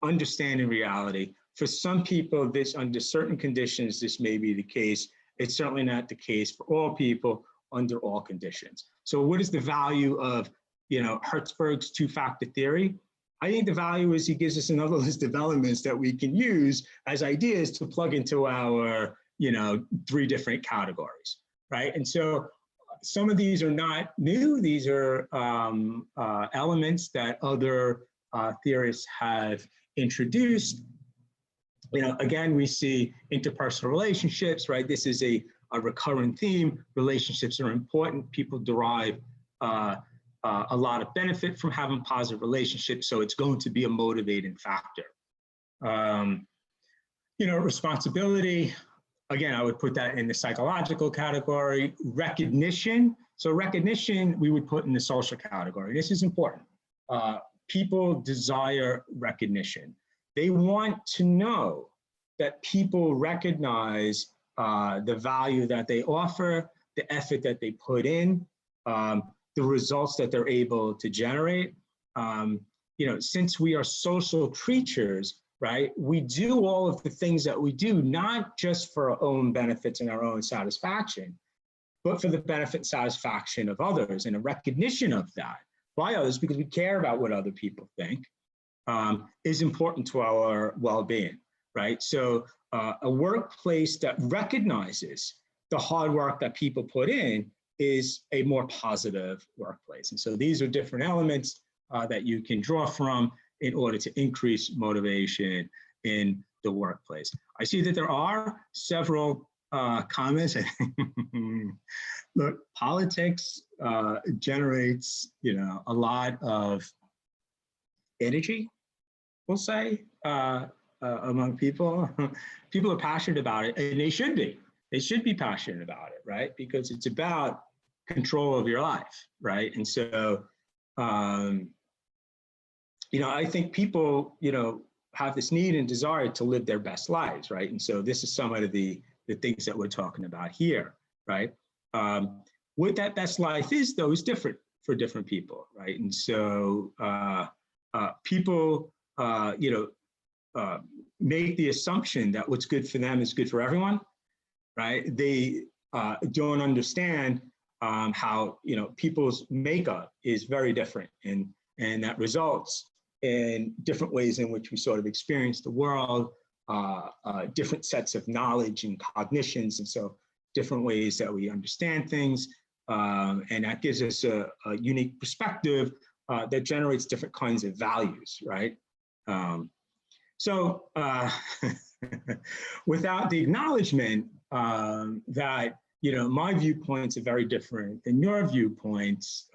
understanding reality. For some people, under certain conditions, this may be the case. It's certainly not the case for all people under all conditions. So what is the value of, HERZBERG'S two-factor theory? I think the value is he gives us another list of elements that we can use as ideas to plug into our, three different categories, right? And so some of these are not new. These are elements that other theorists have introduced. Again, we see interpersonal relationships, right? This is a recurrent theme. Relationships are important. People derive a lot of benefit from having positive relationships, so it's going to be a motivating factor. Responsibility, again, I would put that in the psychological category. Recognition, so recognition we would put in the social category. This is important. People desire recognition. They want to know that people recognize the value that they offer, the effort that they put in, the results that they're able to generate. Since we are social creatures, right, we do all of the things that we do, not just for our own benefits and our own satisfaction, but for the benefit and satisfaction of others, and a recognition of that by others, because we care about what other people think, is important to our well-being, right? So a workplace that recognizes the hard work that people put in is a more positive workplace. And so these are different elements that you can draw from in order to increase motivation in the workplace. I see that there are several comments. Look, politics generates, a lot of energy, we'll say, among people. People are passionate about it, and they should be. They should be passionate about it, right? Because it's about control of your life, right? And so, I think people, have this need and desire to live their best lives, right? And so this is some of the things that we're talking about here, right? What that best life is, though, is different for different people, right? And so people, make the assumption that what's good for them is good for everyone, right? They don't understand how, people's makeup is very different, and that results in different ways in which we sort of experience the world, different sets of knowledge and cognitions, and so different ways that we understand things, and that gives us a unique perspective that generates different kinds of values, right? So without the acknowledgement that, my viewpoints are very different than your viewpoints,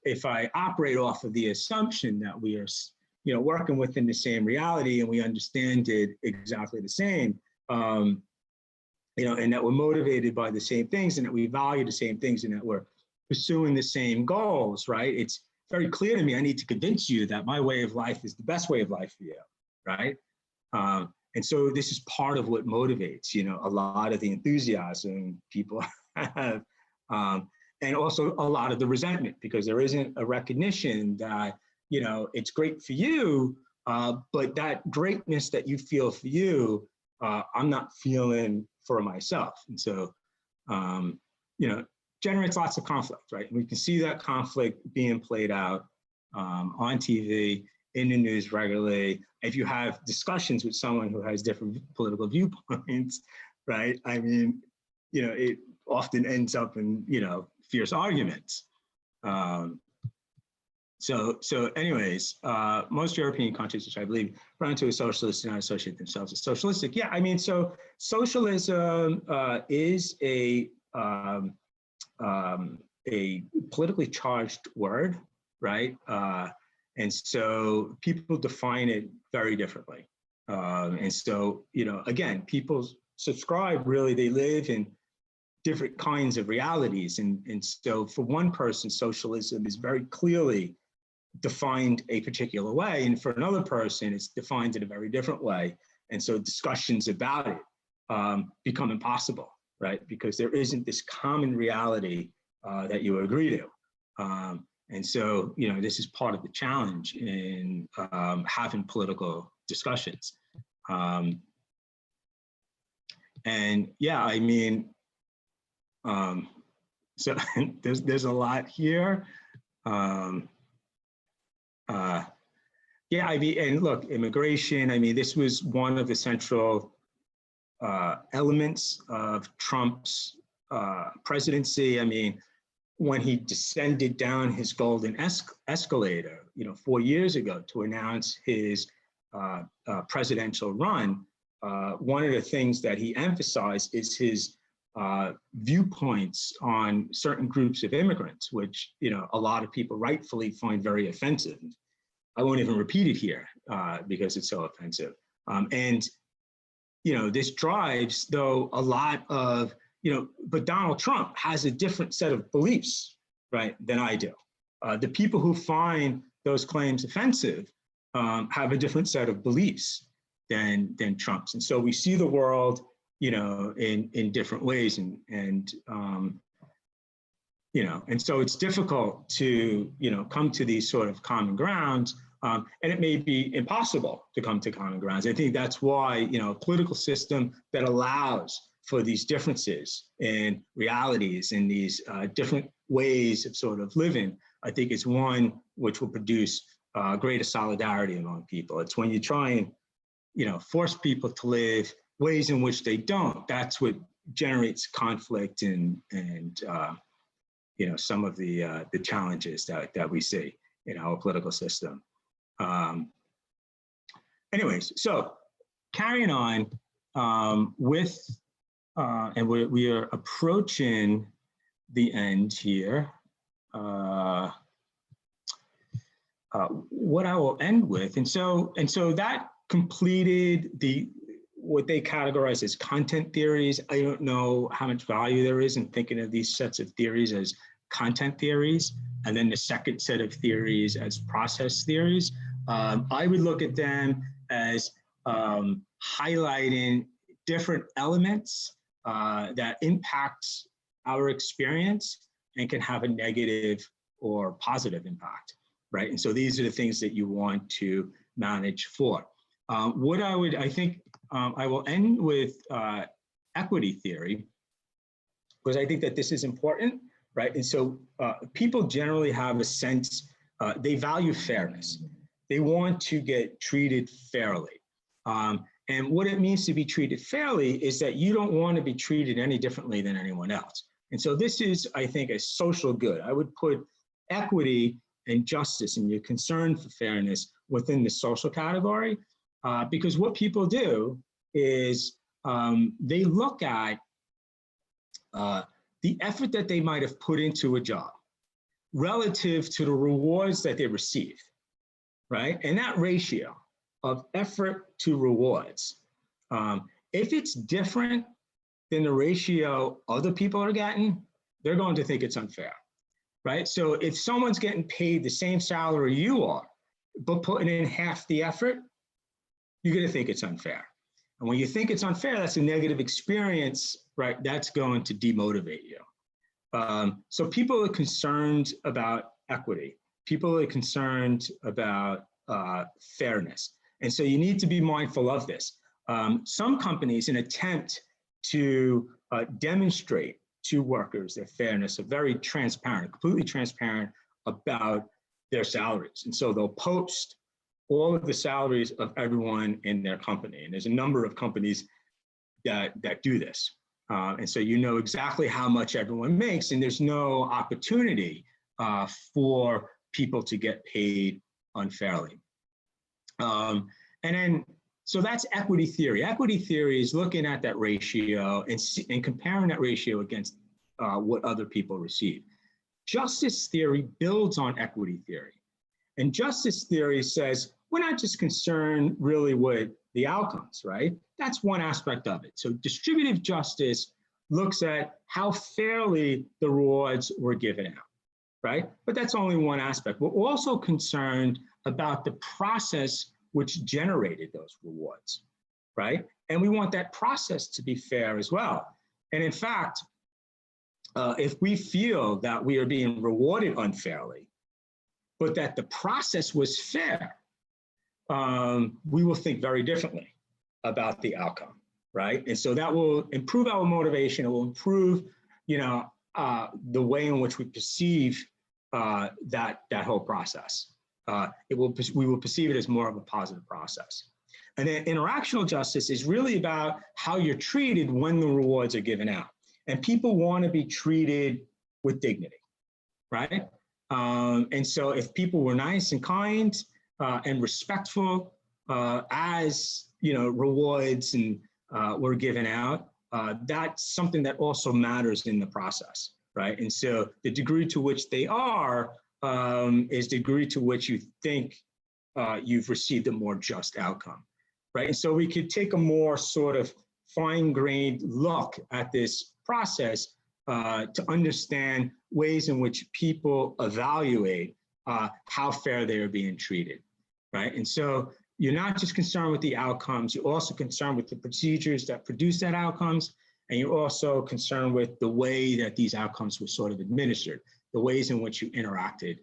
if I operate off of the assumption that we are, working within the same reality and we understand it exactly the same, and that we're motivated by the same things, and that we value the same things, and that we're pursuing the same goals, right? It's very clear to me, I need to convince you that my way of life is the best way of life for you, right? And so this is part of what motivates, a lot of the enthusiasm people have, and also a lot of the resentment, because there isn't a recognition that, it's great for you, but that greatness that you feel for you, I'm not feeling for myself. And so, generates lots of conflict, right? And we can see that conflict being played out on TV, in the news regularly. If you have discussions with someone who has different political viewpoints, right? I mean, it often ends up in, fierce arguments. So anyways, most European countries, which I believe run to a socialist, do not associate themselves as socialistic. Yeah, I mean, so socialism is a politically charged word, right? And so people define it very differently. And so, again, people subscribe, really, they live in different kinds of realities. And so for one person, socialism is very clearly defined a particular way. And for another person, it's defined in a very different way. And so discussions about it become impossible, right? Because there isn't this common reality that you agree to. And so, this is part of the challenge in having political discussions. And yeah, I mean, so there's a lot here. Yeah, I mean, and look, immigration, I mean, this was one of the central elements of Trump's presidency. I mean, when he descended down his golden escalator, 4 years ago to announce his presidential run, one of the things that he emphasized is his viewpoints on certain groups of immigrants, which, a lot of people rightfully find very offensive. I won't even repeat it here because it's so offensive. And, this drives, though, a lot of, but Donald Trump has a different set of beliefs, right, than I do. The people who find those claims offensive have a different set of beliefs than Trump's. And so we see the world, in different ways. And so it's difficult to, come to these sort of common grounds. And it may be impossible to come to common grounds. I think that's why, a political system that allows for these differences in realities and these different ways of sort of living, I think is one which will produce greater solidarity among people. It's when you try and, force people to live ways in which they don't, that's what generates conflict and some of the challenges that we see in our political system. Anyways, so carrying on with, and we are approaching the end here. What I will end with, and so that completed what they categorize as content theories. I don't know how much value there is in thinking of these sets of theories as content theories, and then the second set of theories as process theories. I would look at them as highlighting different elements that impact our experience and can have a negative or positive impact, right? And so these are the things that you want to manage for. I think I will end with equity theory, because I think that this is important, right? And so people generally have a sense, they value fairness. They want to get treated fairly. And what it means to be treated fairly is that you don't want to be treated any differently than anyone else. And so this is, I think, a social good. I would put equity and justice and your concern for fairness within the social category, because what people do is they look at the effort that they might have put into a job relative to the rewards that they receive, right? And that ratio of effort to rewards, if it's different than the ratio other people are getting, they're going to think it's unfair. right? So if someone's getting paid the same salary you are, but putting in half the effort, you're going to think it's unfair. And when you think it's unfair, that's a negative experience, right? That's going to demotivate you. So people are concerned about equity. People are concerned about fairness. And so you need to be mindful of this. Some companies, in attempt to demonstrate to workers their fairness, are very transparent, completely transparent about their salaries. And so they'll post all of the salaries of everyone in their company. And there's a number of companies that do this. And so you know exactly how much everyone makes, and there's no opportunity for people to get paid unfairly. And then, so that's equity theory. Equity theory is looking at that ratio and comparing that ratio against what other people receive. Justice theory builds on equity theory. And justice theory says, we're not just concerned really with the outcomes, right? That's one aspect of it. So distributive justice looks at how fairly the rewards were given out, right? But that's only one aspect. We're also concerned about the process which generated those rewards, right? And we want that process to be fair as well. And in fact, if we feel that we are being rewarded unfairly, but that the process was fair, we will think very differently about the outcome, right? And so that will improve our motivation. It will improve, the way in which we perceive that whole process. We will perceive it as more of a positive process. And then interactional justice is really about how you're treated when the rewards are given out. And people want to be treated with dignity, right? And so if people were nice and kind and respectful as rewards and were given out, that's something that also matters in the process, right? And so the degree to which they are is the degree to which you think you've received a more just outcome, right? And so we could take a more sort of fine-grained look at this process to understand ways in which people evaluate how fair they are being treated, right? And so you're not just concerned with the outcomes, you're also concerned with the procedures that produce that outcomes, and you're also concerned with the way that these outcomes were sort of administered, the ways in which you interacted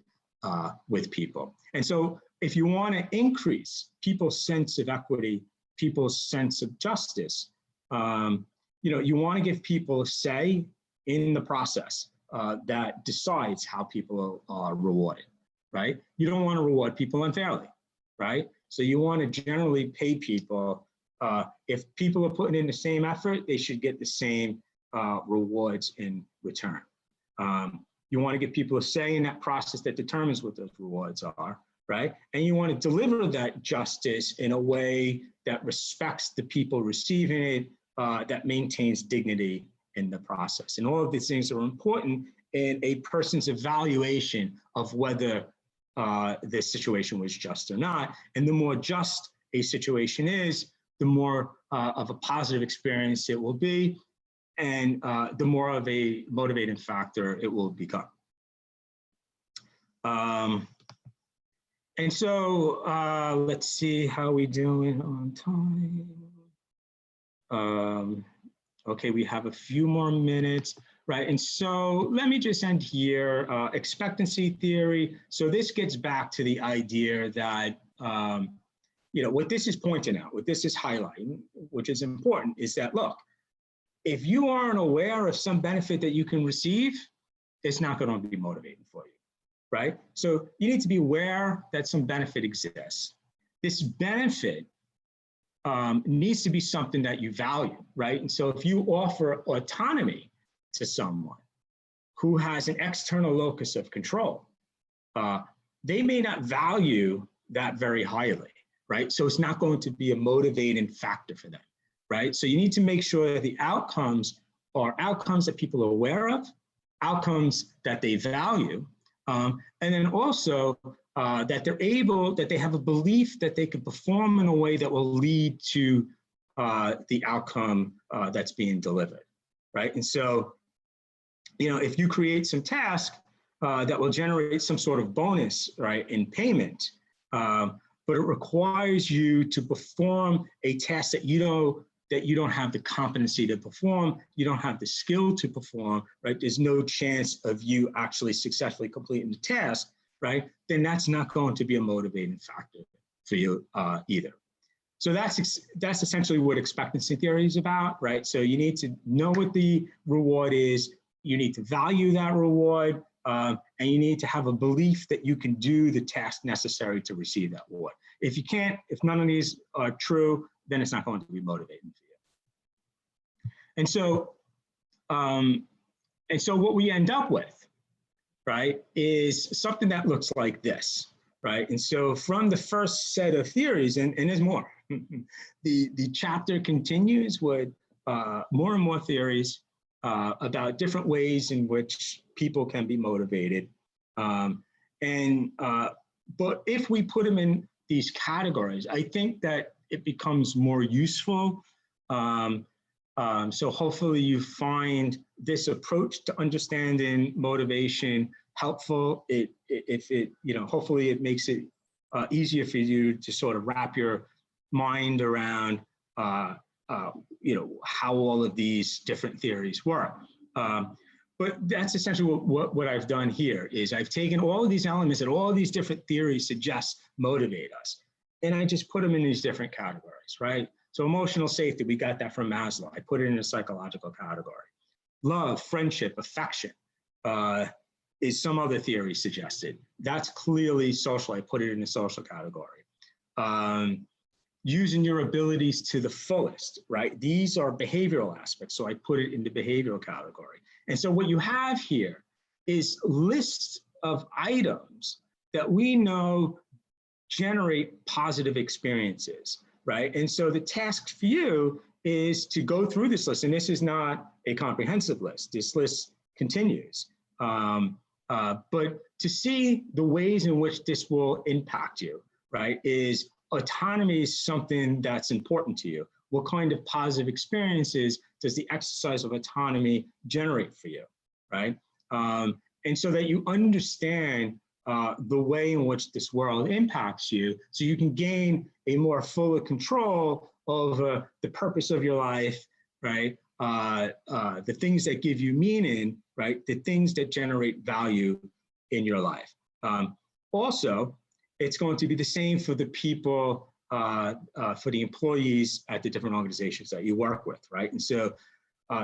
with people. And so if you want to increase people's sense of equity, people's sense of justice, you want to give people a say in the process that decides how people are rewarded, right? You don't want to reward people unfairly, right? So you want to generally pay people. If people are putting in the same effort, they should get the same rewards in return. You want to give people a say in that process that determines what those rewards are, right? And you want to deliver that justice in a way that respects the people receiving it, that maintains dignity in the process. And all of these things are important in a person's evaluation of whether this situation was just or not. And the more just a situation is, the more of a positive experience it will be, and the more of a motivating factor it will become. And so let's see how we doing on time. Okay, we have a few more minutes, right? And so let me just end here. Expectancy theory. So this gets back to the idea that, what this is pointing out, what this is highlighting, which is important, is that, look, if you aren't aware of some benefit that you can receive, it's not going to be motivating for you, right? So you need to be aware that some benefit exists. This benefit needs to be something that you value, right? And so if you offer autonomy to someone who has an external locus of control, they may not value that very highly, right? So it's not going to be a motivating factor for them, right? So you need to make sure that the outcomes are outcomes that people are aware of, outcomes that they value, and then also that they have a belief that they can perform in a way that will lead to the outcome that's being delivered, right? And so, if you create some task that will generate some sort of bonus, right, in payment. But it requires you to perform a task that you don't have the competency to perform, you don't have the skill to perform, right? There's no chance of you actually successfully completing the task, right? Then that's not going to be a motivating factor for you either. So that's essentially what expectancy theory is about, right? So you need to know what the reward is, you need to value that reward, and you need to have a belief that you can do the task necessary to receive that reward. If you can't, if none of these are true, then it's not going to be motivating for you. And so what we end up with, right, is something that looks like this, right? And so from the first set of theories, and there's more, the chapter continues with more and more theories about different ways in which people can be motivated. But if we put them in these categories, I think that it becomes more useful. So hopefully you find this approach to understanding motivation helpful. Hopefully it makes it easier for you to sort of wrap your mind around, how all of these different theories work. But that's essentially what I've done here is I've taken all of these elements that all of these different theories suggest motivate us, and I just put them in these different categories, right? So emotional safety, we got that from Maslow. I put it in a psychological category. Love, friendship, affection is some other theory suggested. That's clearly social. I put it in a social category. Using your abilities to the fullest, right? These are behavioral aspects, so I put it in the behavioral category. And so what you have here is lists of items that we know generate positive experiences, right? And so the task for you is to go through this list, and this is not a comprehensive list. This list continues. But to see the ways in which this will impact you, right, is autonomy is something that's important to you. What kind of positive experiences does the exercise of autonomy generate for you, right? And so that you understand the way in which this world impacts you, so you can gain a more fuller control over the purpose of your life, right? The things that give you meaning, right? The things that generate value in your life. Also, it's going to be the same for the people, for the employees at the different organizations that you work with, right? And so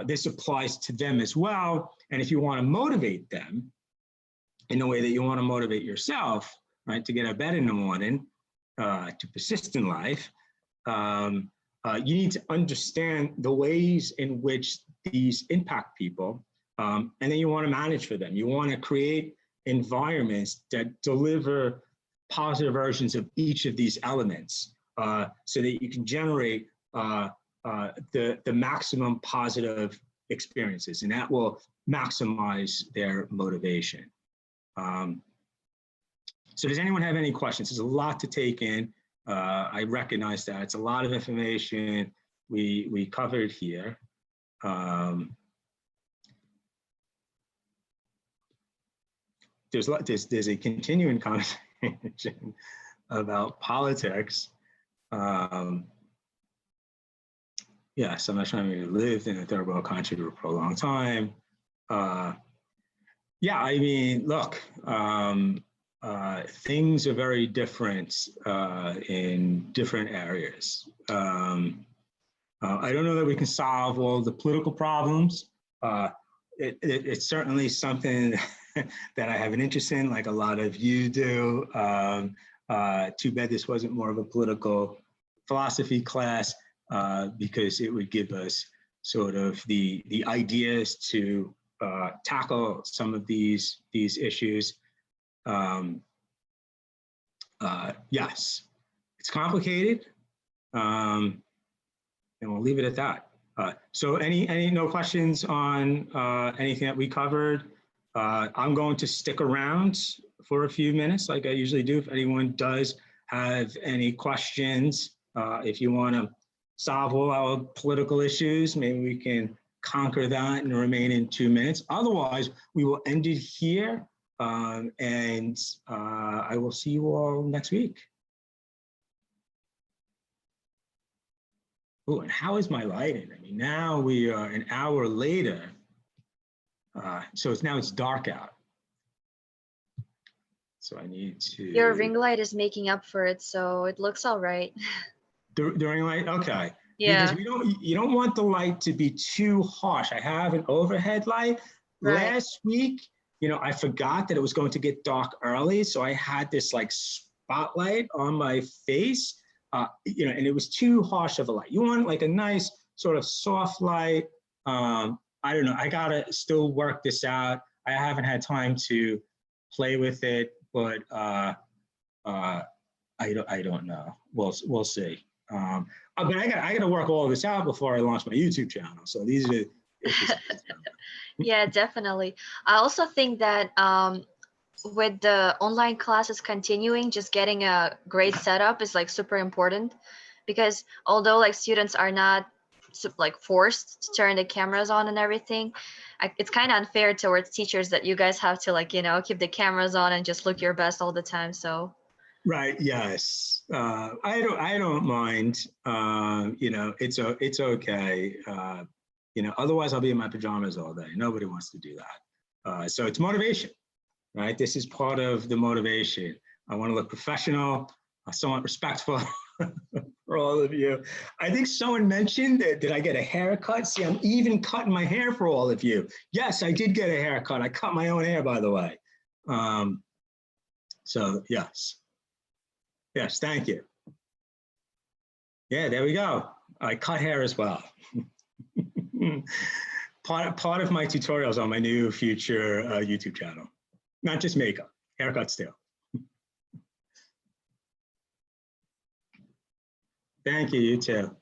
this applies to them as well. And if you want to motivate them in the way that you want to motivate yourself, right, to get out of bed in the morning, to persist in life, you need to understand the ways in which these impact people, and then you want to manage for them. You want to create environments that deliver positive versions of each of these elements, so that you can generate the maximum positive experiences, and that will maximize their motivation. So does anyone have any questions? There's a lot to take in. I recognize that it's a lot of information we covered here. There's a continuing conversation about politics. Yes, I'm not trying to live in a third world country for a prolonged time. Yeah, I mean, look, things are very different in different areas. I don't know that we can solve all the political problems. It's certainly something that I have an interest in, like a lot of you do. Too bad this wasn't more of a political philosophy class, because it would give us sort of the ideas to tackle some of these issues. Yes, it's complicated, and we'll leave it at that. So no questions on anything that we covered? I'm going to stick around for a few minutes like I usually do. If anyone does have any questions, if you want to solve all our political issues, maybe we can conquer that and remain in 2 minutes. Otherwise, we will end it here. And I will see you all next week. Oh, and how is my lighting? I mean, now we are an hour later. So now it's dark out. So I need to. Your ring light is making up for it, so it looks all right. During light, okay. Yeah. Because you don't want the light to be too harsh. I have an overhead light. Right. Last week, I forgot that it was going to get dark early, so I had this like spotlight on my face, and it was too harsh of a light. You want like a nice sort of soft light. I don't know. I gotta still work this out. I haven't had time to play with it, but I don't know. We'll see. But I gotta work all this out before I launch my YouTube channel. So these are the issues. Yeah, definitely. I also think that with the online classes continuing, just getting a great setup is like super important, because although like students are not like forced to turn the cameras on and everything, it's kind of unfair towards teachers that you guys have to like, keep the cameras on and just look your best all the time. So. Right. Yes. I don't mind. It's okay. Otherwise I'll be in my pajamas all day. Nobody wants to do that. So it's motivation, right? This is part of the motivation. I want to look professional, somewhat respectful for all of you. I think someone mentioned that, did I get a haircut? See, I'm even cutting my hair for all of you. Yes, I did get a haircut. I cut my own hair, by the way. So yes. Yes, thank you. Yeah, there we go. I cut hair as well. Part of my tutorials on my new future YouTube channel. Not just makeup, haircuts too. Thank you, you too.